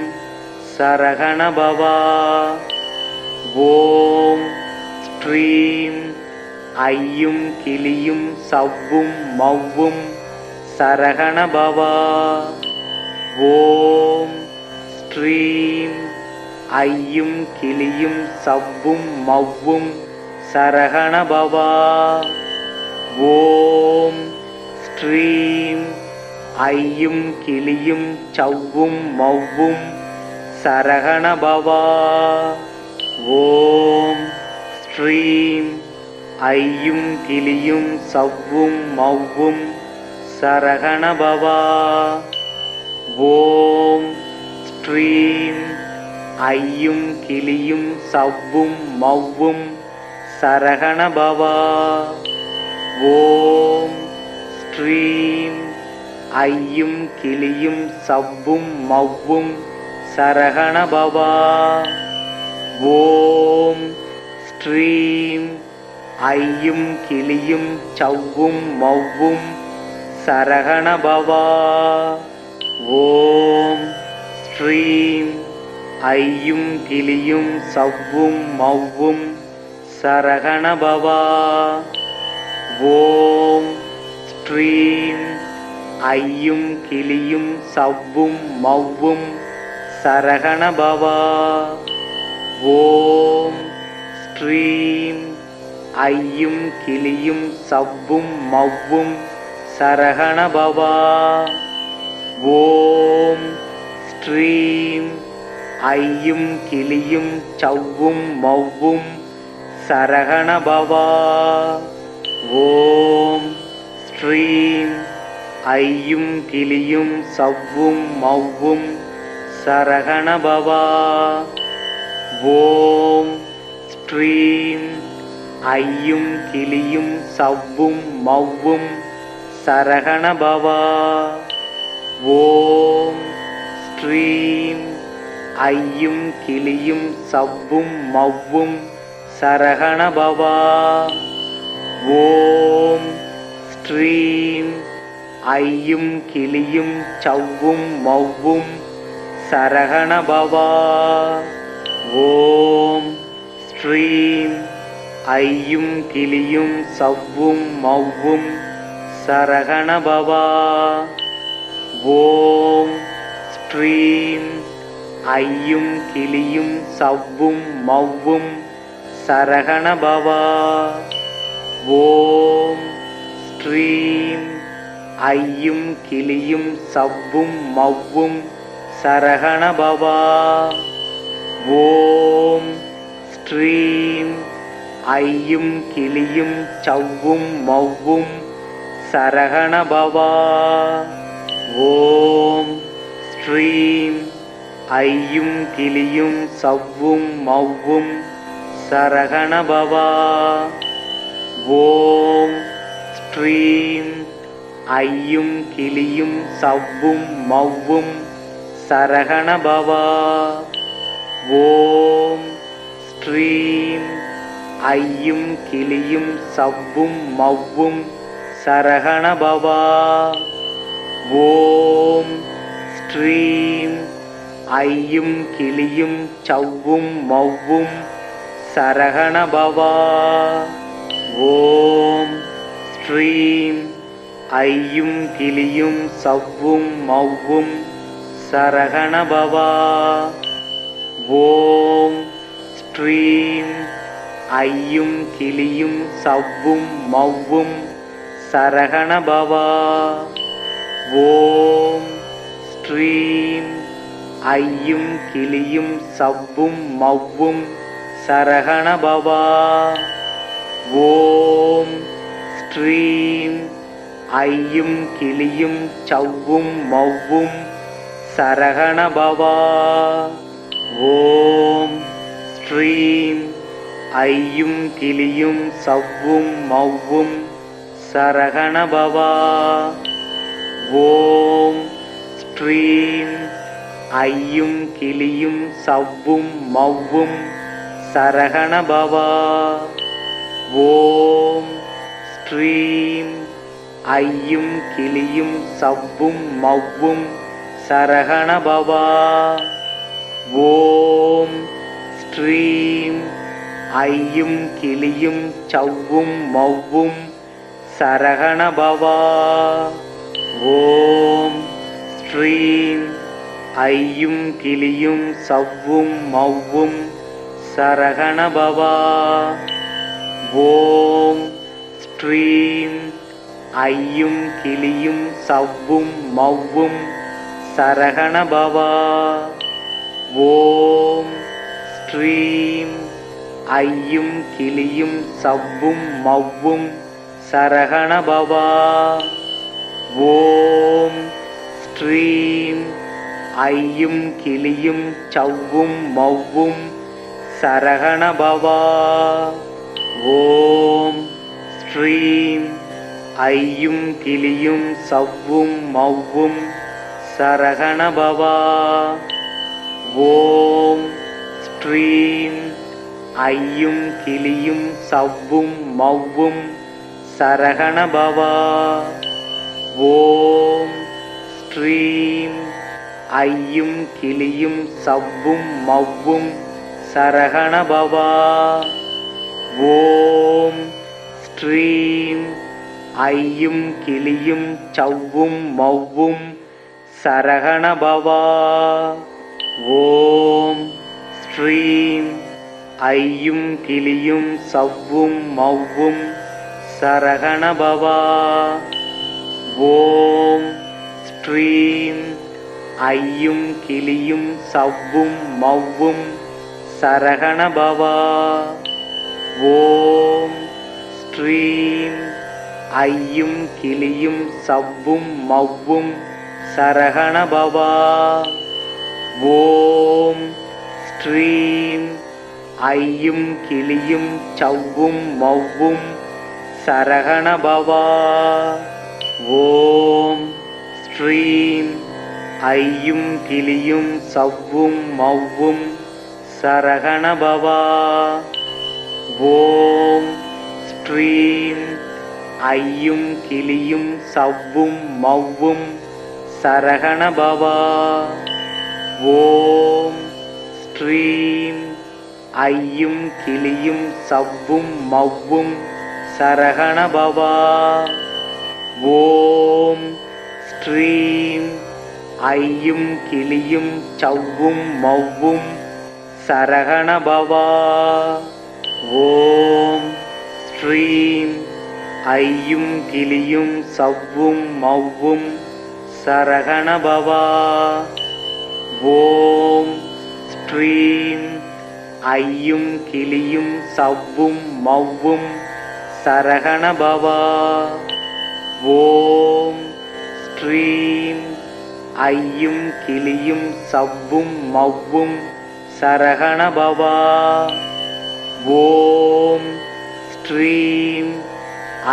சரகண பவா. ஓம் ஸ்ரீம் ஐயும் கிளியும் சவ்வும் மவ்வும் சரகண பவா. ஓம் ஸ்ரீம் ஐயும் கிளியும் சவ்வும் மவ்வும் சரகண பவா. ஓம் ஸ்ரீம் ஐயும் கிளியும் சவ்வும் மவ்வும் சரகண பவா. ஓம் ஸ்ரீம் ஐயும் கிளியும் சவ்வும் மவ்வும் சரகண பவா. ஓம் ஸ்ரீம் ஐயும் கிளியும் சவ்வும் மவ்வும் சரகண பவா. ஓம் ஸ்ரீம் ஐயும் கிளியும் சவ்வும் மவ்வும் சரகண பவா. ஓம் ஸ்ரீம் ஐயும் கிளியும் சவ்வும் மவ்வும் சரகண பவா. ஓம் ஸ்ரீம் ஐயும் கிளியும் சவ்வும் மவ்வும் சரகண பவா. ஓம் ஸ்ரீம் ஐயும் கிளியும் சவ்வும் மவ்வும் சரகண பவா. ஓம் ஸ்ரீம் ஐயும் கிளியும் சவ்வும் மவ்வும் சரகண பவா. ஓம் ஸ்ரீம் ஐயும் கிளியும் சவ்வும் மவ்வும் சரகண பவா. ஓம் ஸ்ரீம் ஐயும் கிளியும் சவ்வும் மவ்வும் சரகணபவா. ஓம் ஸ்ரீம் ஐயும் கிளியும் சவ்வும் மவ்வும் சரகணபவா. ஓம் ஸ்ரீம் ஐயும் கிளியும் சவ்வும் மவ்வும் சரகணபவா. ஓம் ஸ்ரீம் ஐயும் கிளியும் சவ்வும் மவ்வும் சரகணபவா. ஓம் ஸ்ரீம் ஐயும் கிளியும் சவ்வும் மவ்வும் சரகணபவா. ஓம் ஸ்ரீம் ஐயும் கிளியும் சவ்வும் மவ்வும் சரகணபவா. ஓம் ஸ்ரீம் ஐயும் கிளியும் சவ்வும் மவ்வும் சரகணபவா. ஓம் ஸ்ரீம் ஐயும் கிளியும் சவ்வும் மவ்வும் சரகணபவா. ஓம் ஸ்ரீம் ஐயும் கிளியும் சவ்வும் மவ்வும் சரகணபவா. ஓம் ஸ்ரீம் ஐயும் கிளியும் சவ்வும் மவ்வும் சரகணபவா. ஓம் ஸ்ரீம் ஐயும் கிளியும் சவ்வும் மவ்வும் சரகணபவா. ஓம் ஸ்ரீம் ஐயும் கிளியும் சவ்வும் மவ்வும் சரகணபவா. ஓம் ஸ்ரீம் ஐயும் கிளியும் சவ்வும் மவ்வும் சரகணபவா. ஓம் ஸ்ரீம் ஐயும் கிளியும் சவ்வும் மவ்வும் சரகணபவா. ஓம் ஸ்ரீம் ஐயும் கிளியும் சவ்வும் மவ்வும் சரகணபவா. ஓம் ஸ்ரீம் ஐயும் கிளியும் சவ்வும் மவ்வும் சரகணபவா. ஓம் ஸ்ரீம் ஐயும் கிளியும் சவ்வும் மவ்வும் சரகணபவா. ஓம் ஸ்ரீம் ஐயும் கிளியும் சவ்வும் மவ்வும் சரகணபவா. ஓம் ஸ்ரீம் ஐயும் கிளியும் சவ்வும் மவ்வும் சரகணபவா. ஓம் ஸ்ரீம் ஐயும் கிளியும் சவ்வும் மவ்வும் சரகணபவா. ஓம் ஸ்ரீம் ஐயும் கிளியும் சவ்வும் மவ்வும் சரகணபவா. ஓம் ஸ்ரீம் ஐயும் கிளியும் சவ்வும் மவ்வும் சரகணபவா. ஓம் ஸ்ரீம் ஐயும் கிளியும் சவ்வும் மவ்வும் சரகணபவா. ஓம் ஸ்ரீம் ஐயும் கிளியும் சவ்வும் மவ்வும் சரகணபவா. ஓம் ஸ்ரீம் ஐயும் கிளியும் சவ்வும் மவ்வும் சரகணபவா. ஓம் ஸ்ரீம் ஐயும் கிளியும் சவ்வும் மவ்வும் சரகணபவா. ஓம் ஸ்ரீம் ஐயும் கிளியும் சவ்வும் மவ்வும் சரகணபவா. ஓம் ஸ்ரீம் ஐயும் கிளியும் சவ்வும் மவ்வும் சரகணபவா. ஓம் ஸ்ரீம் ஐயும் கிளியும் சவ்வும் மவ்வும் சரகணபவா. ஓம் ஸ்ரீம் ஐயும் கிளியும் சவ்வும் மவ்வும் சரகணபவா. ஓம் ஸ்ரீம் ஐயும் கிளியும் சவ்வும் மவ்வும் சரகணபவா. ஓம் ஸ்ரீம் ஐயும் கிளியும் சவ்வும் மௌவும் சரகண பவா. ஓம் ஸ்ரீம் ஐயும் கிளியும் சவ்வும் மௌவும் சரகண பவா. ஓம் ஸ்ரீம் ஐயும் கிளியும் சவ்வும் மௌவும் சரகண பவா. ஓம் ஸ்ரீம் ஐயும் கிளியும் சவ்வும் மௌவும் சரகண பவா. ஓம் ஸ்ரீம் ஐயும் கிளியும் சவ்வும் மௌவும் சரகண பவா. ஓம் ஸ்ரீம் ஐயும் கிளியும் சவ்வும் மௌவும் சரகண பவா. ஓம் ஸ்ரீம் ஐயும் கிளியும் சவ்வும் மௌவும் சரகண பவா. ஓம் ஸ்ரீம் ஐயும் கிளியும் சவ்வும் மௌவும் சரகண பவா. ஓம் ஸ்ரீம்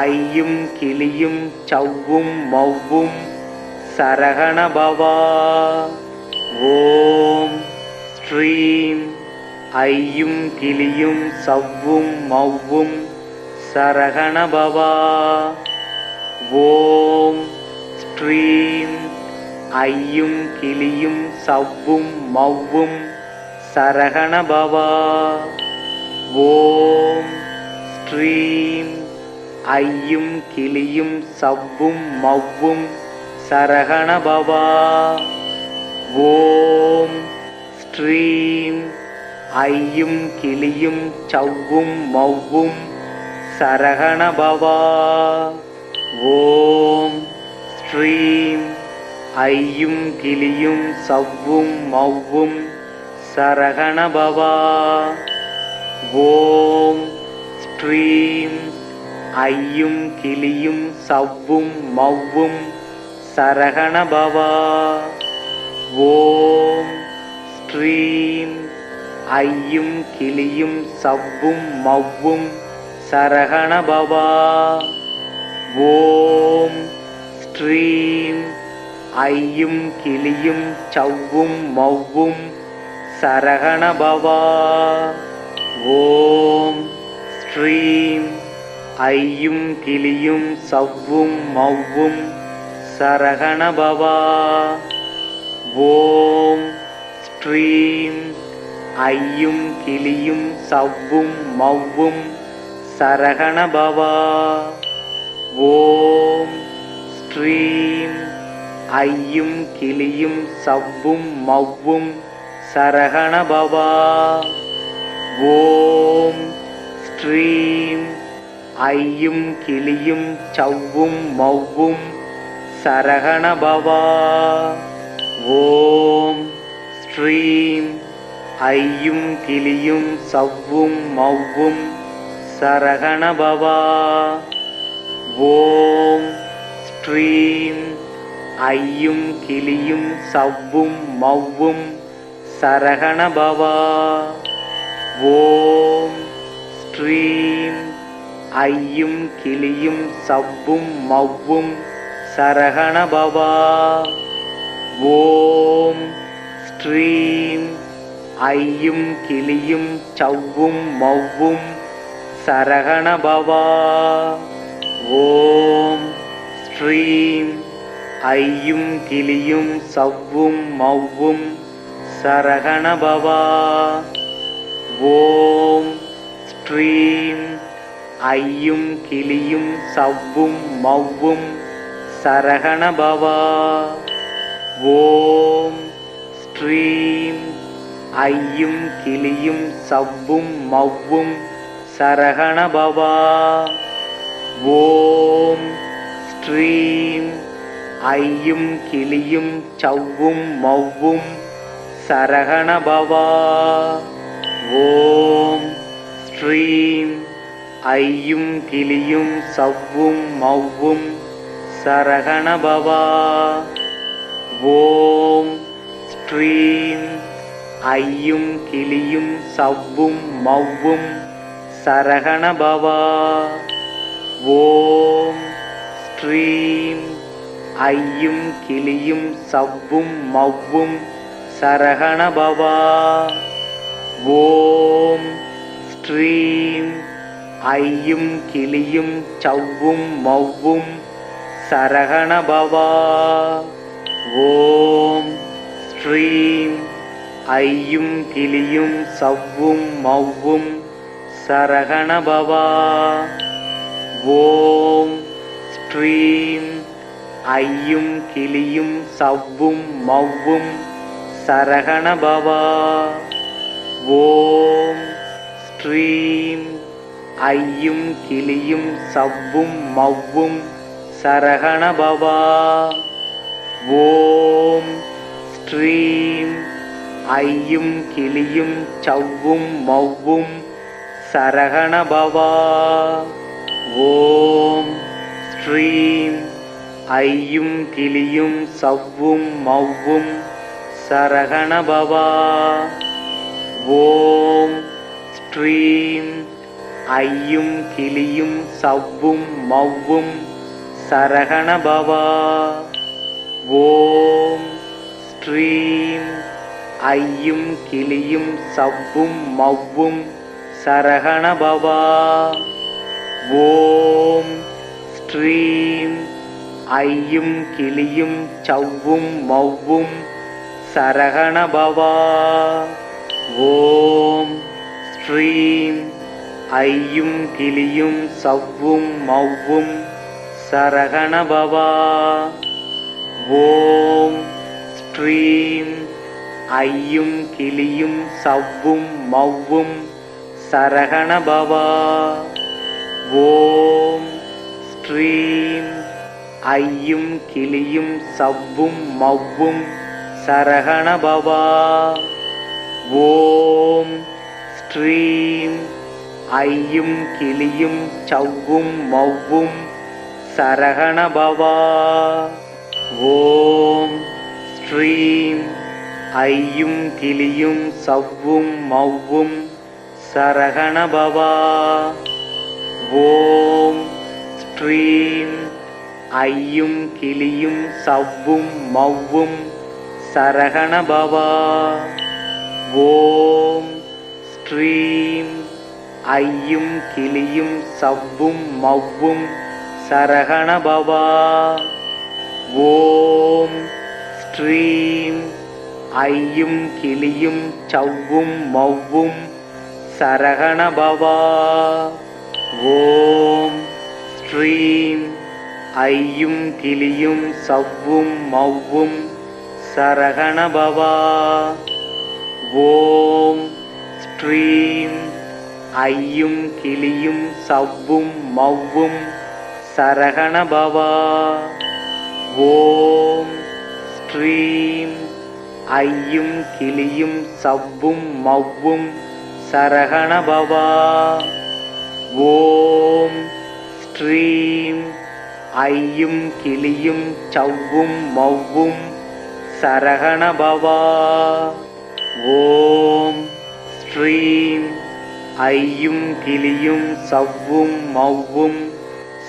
ஐயும் கிளியும் சவ்வும் மௌவும் சரகண பவா. ஓம் ஸ்ரீம் ஐயும் கிளியும் சவ்வும் மௌவும் சரகண பவா. ஓம் ஸ்ரீம் ஐயும் கிளியும் சவ்வும் மௌவும் சரகண பவா. ஓம் ஸ்ரீம் ஐயும் கிளியும் சவ்வும் மௌவும் சரகண பவா. ஓம் ஸ்ரீம் ஐயும் கிளியும் சவ்வும் மௌவும் சரகண பவா. ஓம் ஸ்ரீம் ஐயும் கிளியும் சவ்வும் மௌவும் சரகண பவா. ஓம் ஸ்ரீம் ஐயும் கிளியும் சவ்வும் மௌவும் சரகண பவா. ஓம் ஸ்ரீம் ஐயும் கிளியும் சவ்வும் மௌவும் சரகண பவா. ஓம் ஸ்ரீம் ஐயும் கிளியும் சவ்வும் மௌவும் சரகண பவா. ஓம் ஸ்ரீம் ஐயும் கிளியும் சவ்வும் மௌவும் சரகண பவா. ஓம் ஸ்ரீம் ஐயும் கிளியும் சவ்வும் மௌவும் சரகண பவா. ஓம் ஸ்ரீம் ஐயும் கிளியும் சவ்வும் மௌவும் சரகண பவா. ஓம் ஸ்ரீம் ஐயும் கிளியும் சவ்வும் மௌவும் சரகண பவா. ஓம் ஸ்ரீம் ஐயும் கிளியும் சவ்வும் மௌவும் சரகண பவா. ஓம் ஸ்ரீம் ஐயும் கிளியும் சவ்வும் மௌவும் சரகண பவா. ஓம் ஸ்ரீம் ஐயும் கிளியும் சவ்வும் மௌவும் சரகண பவா. ஓம் ஸ்ரீம் ஐயும் கிளியும் சவ்வும் மௌவும் சரகண பவா. ஓம் ஸ்ரீம் ஐயும் கிளியும் சவ்வும் மௌவும் சரகண பவா. ஓம் ஸ்ரீம் ஐயும் கிளியும் சவ்வும் மௌவும் சரகண பவா. ஓம் ஸ்ரீம் ஐயும் கிளியும் சவ்வும் மௌவும் சரகண பவா. ஓம் ஸ்ரீம் ஐயும் கிளியும் சவ்வும் மௌவும் சரகண பவா. ஓம் ஸ்ரீம் ஐயும் கிளியும் சவ்வும் மௌவும் சரகண பவா. ஓம் ஸ்ட்ரீம் ஐயும் கிளியும் சவ்வும் மவ்வும் சரகண பவா. ஓம் ஸ்ட்ரீம் ஐயும் கிளியும் சவ்வும் மவ்வும் சரகண பவா. ஓம் ஸ்ட்ரீம் ஐயும் கிளியும் சவ்வும் மவ்வும் சரகண பவா. ஓம் ஸ்ட்ரீம் ஐயும் கிளியும் சவ்வும் மவ்வும் சரகண பவா. ஓம் ஸ்ட்ரீம் ஐயும் கிளியும் சவ்வும் மவ்வும் சரகண பவா. ஓம் ஸ்ட்ரீம் ஐயும் கிளியும் சவ்வும் மவ்வும் சரகண பவா. ஓம் ஸ்ட்ரீம் ஐயும் கிளியும் சவ்வும் மவ்வும் சரகண பவா. ஓம் ஸ்ட்ரீம் ஐயும் கிளியும் சவ்வும் மவ்வும் சரகண பவா. ஓம் ஸ்ட்ரீம் ஐயும் கிளியும் சவ்வும் மவ்வும் சரகண பவா. ஓம் ஸ்ட்ரீம் ஐயும் கிளியும் சவ்வும் மவ்வும் சரகண பவா. ஓம் ஸ்ட்ரீம் ஐயும் கிளியும் சவ்வும் மவ்வும் சரகண பவா. ஓம் ஸ்ட்ரீம் ஐயும் கிளியும் சவ்வும் மவ்வும் சரகண பவா. ஓம் ஸ்ட்ரீம் ஐயும் கிளியும் சவ்வும் மவ்வும் சரகண பவா. ஓம் ஸ்ட்ரீம் ஐயும் கிளியும் சவ்வும் மவ்வும் சரகண பவா. ஓம் ஸ்ட்ரீம் ஐயும் கிளியும் சவ்வும் மவ்வும் சரகண பவா. ஓம் ஸ்ட்ரீம் ஐயும் கிளியும் சவ்வும் மவ்வும் சரகண பவா. ஓம் ஸ்ட்ரீம் ஐயும் கிளியும் சவ்வும் மவ்வும் சரகண பவா. ஓம் ஸ்ட்ரீம் ஐயும் கிளியும் சவ்வும் மவ்வும் சரகண பவா. ஓம் ஸ்ட்ரீம் ஐயும் கிளியும் சவ்வும் மவ்வும் சரகண பவா. ஓம் ஸ்ட்ரீம் ஐயும் கிளியும் சவ்வும் மவ்வும் சரகண பவா. ஓம் ஸ்ட்ரீம் ஐயும் கிளியும் சவ்வும் மவ்வும் சரகண பவா. ஓம் ஸ்ட்ரீம் ஐயும் கிளியும் சவ்வும் மவ்வும் சரகண பவா. ஓம் ஸ்ட்ரீம் ஐயும் கிளியும் சவ்வும் மவ்வும் சரகண பவா. ஓம் ஸ்ட்ரீம் ஐயும் கிளியும் சவ்வும் மவ்வும்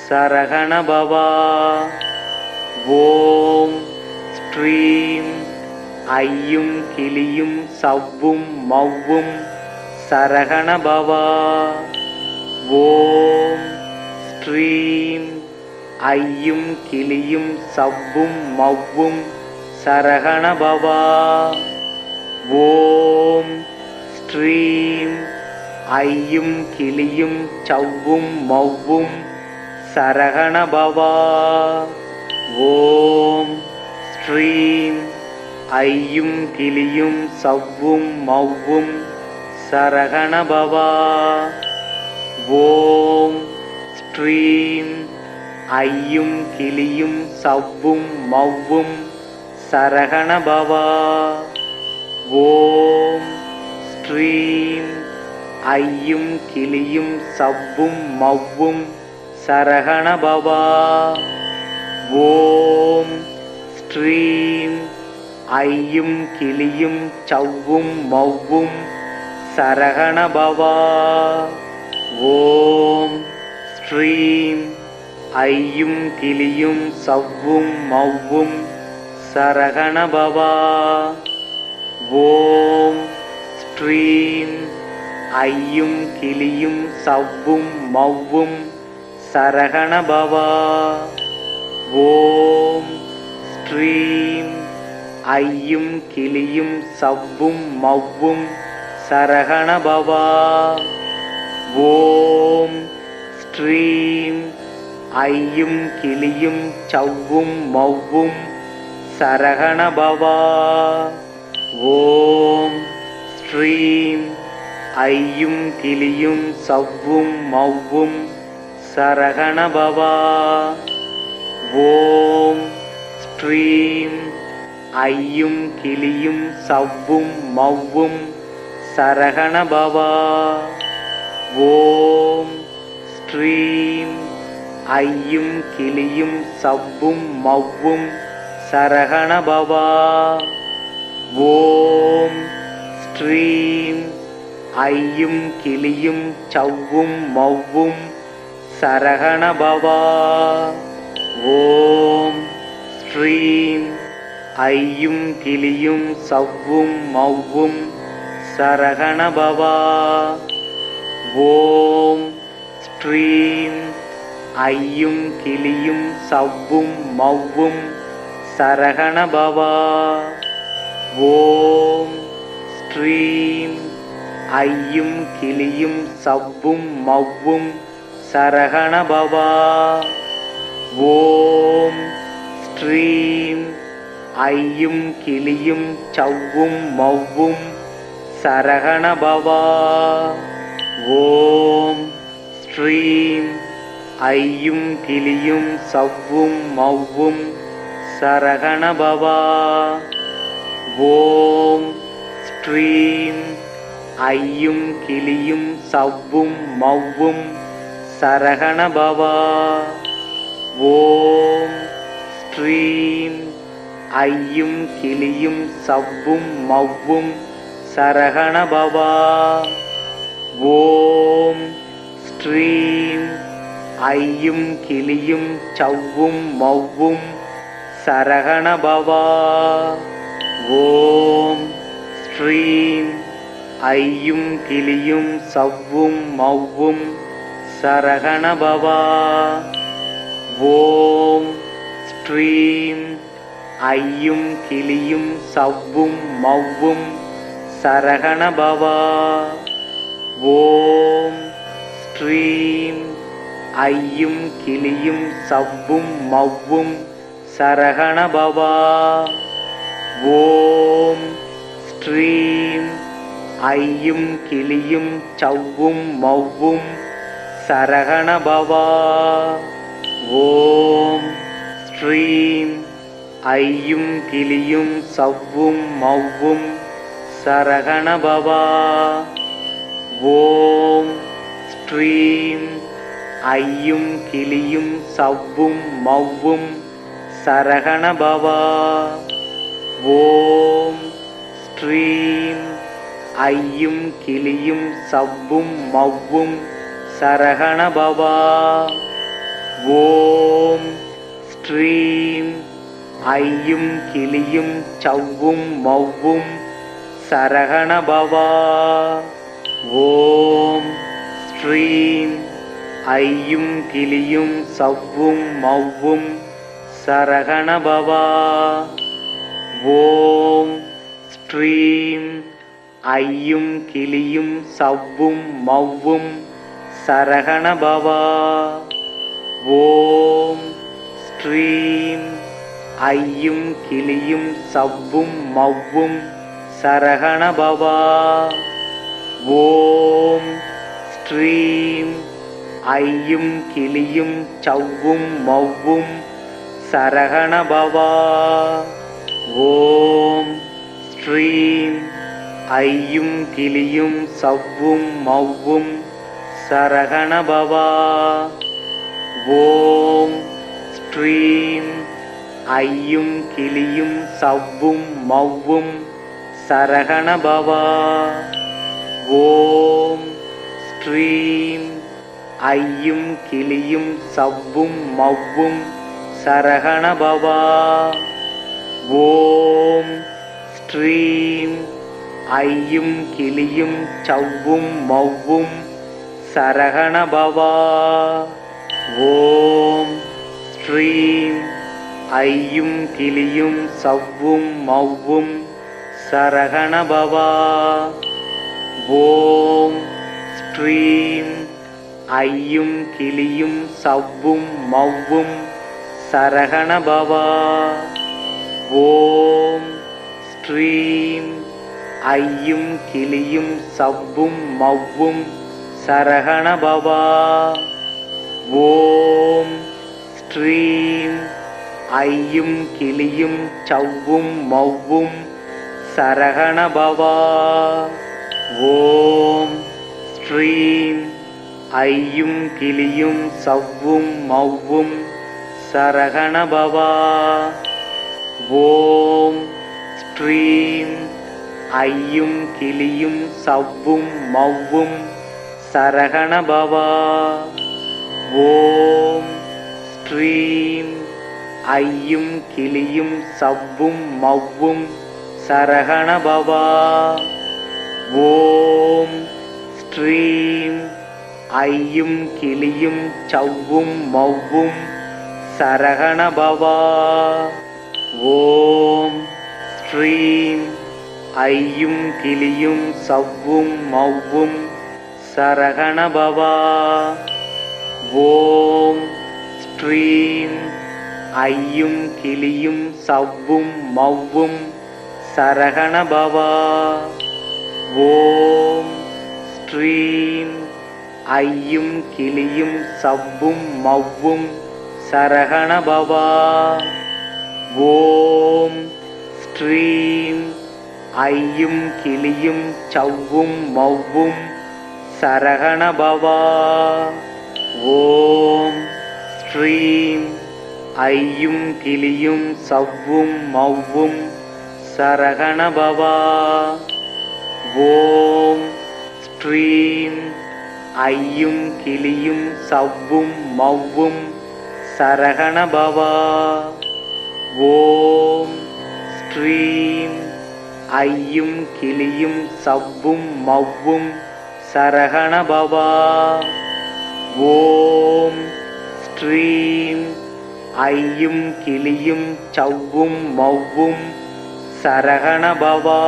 சரகண பவா. ஓம் ஸ்ட்ரீம் ஐயும் கிளியும் சவ்வும் மவ்வும் சரகண பவா. ஓம் ஸ்ட்ரீம் ஐயும் கிளியும் சவ்வும் மவ்வும் சரகண பவா. ஓம் ஸ்ட்ரீம் ஐயும் கிளியும் சவ்வும் மவ்வும் சரகண பவா. ஓம் ஸ்ட்ரீம் ஐயும் கிளியும் சவ்வும் மவ்வும் சரகண பவா. ஓம் ஸ்ட்ரீம் ஐயும் கிளியும் சவ்வும் மவ்வும் சரகண பவா. ஓம் ஸ்ட்ரீம் ஐயும் கிளியும் சவ்வும் மவ்வும் சரகண பவா. ஓம் ஸ்ட்ரீம் ஐயும் கிளியும் சவ்வும் மவ்வும் சரகண பவா. ஓம் ஸ்ரீம் ஐயும் கிளியும் சவ்வும் மவ்வும் சரகண பவா. ஓம் ஸ்ரீம் ஐயும் கிளியும் சவ்வும் மவ்வும் சரகண பவா. ஓம் ஸ்ரீம் ஐயும் கிளியும் சவ்வும் மவ்வும் சரகண பவா. ஓம் ஸ்ரீம் ஐயும் கிளியும் சவ்வும் மவ்வும் சரகண பவா. ஓம் ஸ்ரீம் ஐயும் கிளியும் சவ்வும் மவ்வும் சரகண பவா. ஓம் ஸ்ரீம் ஐயும் கிளியும் சவ்வும் மவ்வும் சரகண பவா. ஓம் ஸ்ரீம் ஐயும் கிளியும் சவ்வும் மவ்வும் சரகண பவா. ஓம் ஸ்ரீம் ஐயும் கிளியும் சவ்வும் மவ்வும் சரகண பவா. ஓம் ஸ்ரீம் ஐயும் கிளியும் சவ்வும் மவ்வும் சரகண பவா. ஓம் ஸ்ரீம் ஐயும் கிளியும் சவ்வும் மவ்வும் சரகண பவா. ஓம் ஸ்ரீம் ஐயும் கிளியும் சவ்வும் மவ்வும் சரகண பவா. ஓம் ஸ்ரீம் ஐயும் கிளியும் சவ்வும் மவ்வும் சரகண பவா. ஓம் ஸ்ரீம் ஐயும் கிளியும் சவ்வும் மவ்வும் சரகண பவா. ஓம் ஸ்ரீம் ஐயும் கிளியும் சவ்வும் மவ்வும் சரகண பவா. ஓம் ஸ்ரீம் ஐயும் கிளியும் சவ்வும் மவ்வும் சரகண பவா. ஓம் ஸ்ரீம் ஐயும் கிளியும் சவ்வும் மவ்வும் சரகண பவா. ஓம் ஸ்ரீம் ஐயும் கிளியும் சவ்வும் மவ்வும் சரகண பவா. ஓம் ஸ்ரீம் ஐயும் கிளியும் சவ்வும் மவ்வும் சரகண பவா. ஓம் ஸ்ரீம் ஐயும் கிளியும் சவ்வும் மவ்வும் சரகண பவா. ஓம் ஸ்ரீம் ஐயும் கிளியும் சவ்வும் மவ்வும் சரகண பவா. ஓம் ஸ்ரீம் ஐயும் கிளியும் சவ்வும் மவ்வும் சரகண பவா. ஓம் ஸ்ரீம் ஐயும் கிளியும் சவ்வும் மவ்வும் சரகண பவா. ஓம் ஸ்ரீம் ஐயும் கிளியும் சவ்வும் மவ்வும் சரகண பவா. ஓம் ஸ்ரீம் ஐயும் கிளியும் சவ்வும் மவ்வும் சரகண பவா. ஓம் ஸ்ரீம் ஐயும் கிளியும் சவ்வும் மவ்வும் சரகண பவா. ஓம் ஸ்ரீம் ஐயும் கிளியும் சவ்வும் மவ்வும் சரகண பவா. ஓம் ஸ்ரீம் ஐயும் கிளியும் சவ்வும் மவ்வும் சரகண பவா. ஓம் ஸ்ரீம் ஐயும் கிளியும் சவ்வும் மவ்வும் சரகண பவா. ஓம் ஸ்ரீம் ஐயும் கிளியும் சவ்வும் மவ்வும் சரகண பவா. ஓம் ஸ்ரீம் ஐயும் கிளியும் சவ்வும் மவ்வும் சரகண பவா. ஓம் ஸ்ரீம் ஐயும் கிளியும் சவ்வும் மவ்வும் சரகண பவா. ஓம் ஸ்ரீம் ஐயும் கிளியும் சவ்வும் மவ்வும் சரகண பவா. ஓம் ஸ்ரீம் ஐயும் கிளியும் சவ்வும் மவ்வும் சரகண பவா. ஓம் ஸ்ரீம் ஐயும் கிளியும் சவ்வும் மவ்வும் சரகண பவா. ஓம் ஸ்ரீம் ஐயும் கிளியும் சவ்வும் மவ்வும் சரகண பவா. ஓம் ஸ்ரீம் ஐயும் கிளியும் சவ்வும் மவ்வும் சரகண பவா. ஓம் ஸ்ரீம் ஐயும் கிளியும் சவ்வும் மவ்வும் சரகண பவா. ஓம் ஸ்ரீம் ஐயும் கிளியும் சவ்வும் மவ்வும் சரகண பவா. ஓம் ஸ்ரீம் ஐயும் கிளியும் சவ்வும் மவ்வும் சரகண பவா. ஓம் ஸ்ரீம் ஐயும் கிளியும் சவ்வும் மவ்வும் சரகண பவா. ஓம் ஸ்ரீம் ஐயும் கிளியும் சவ்வும் மவ்வும் சரகண பவா. ஓம் ஸ்ரீம் ஐயும் கிளியும் சவ்வும் மவ்வும் சரகண பவா. ஓம் ஸ்ரீம் ஐயும் கிளியும் சவ்வும் மவ்வும் சரகண பவா. ஓம் ஸ்ரீம் ஐயும் கிளியும் சவ்வும் மவ்வும் சரகண பவா. ஓம் ஸ்ரீம் ஐயும் கிளியும் சவ்வும் மவ்வும் சரகண பவா. ஓம் ஸ்ரீம் ஐயும் கிளியும் சவ்வும் மவ்வும் சரகண பவா. ஓம் ஸ்ரீம் ஐயும் கிளியும் சவ்வும் மவ்வும் சரகண பவா. ஓம் ஸ்ரீம் ஐயும் கிளியும் சவ்வும் மவ்வும் சரகண பவா.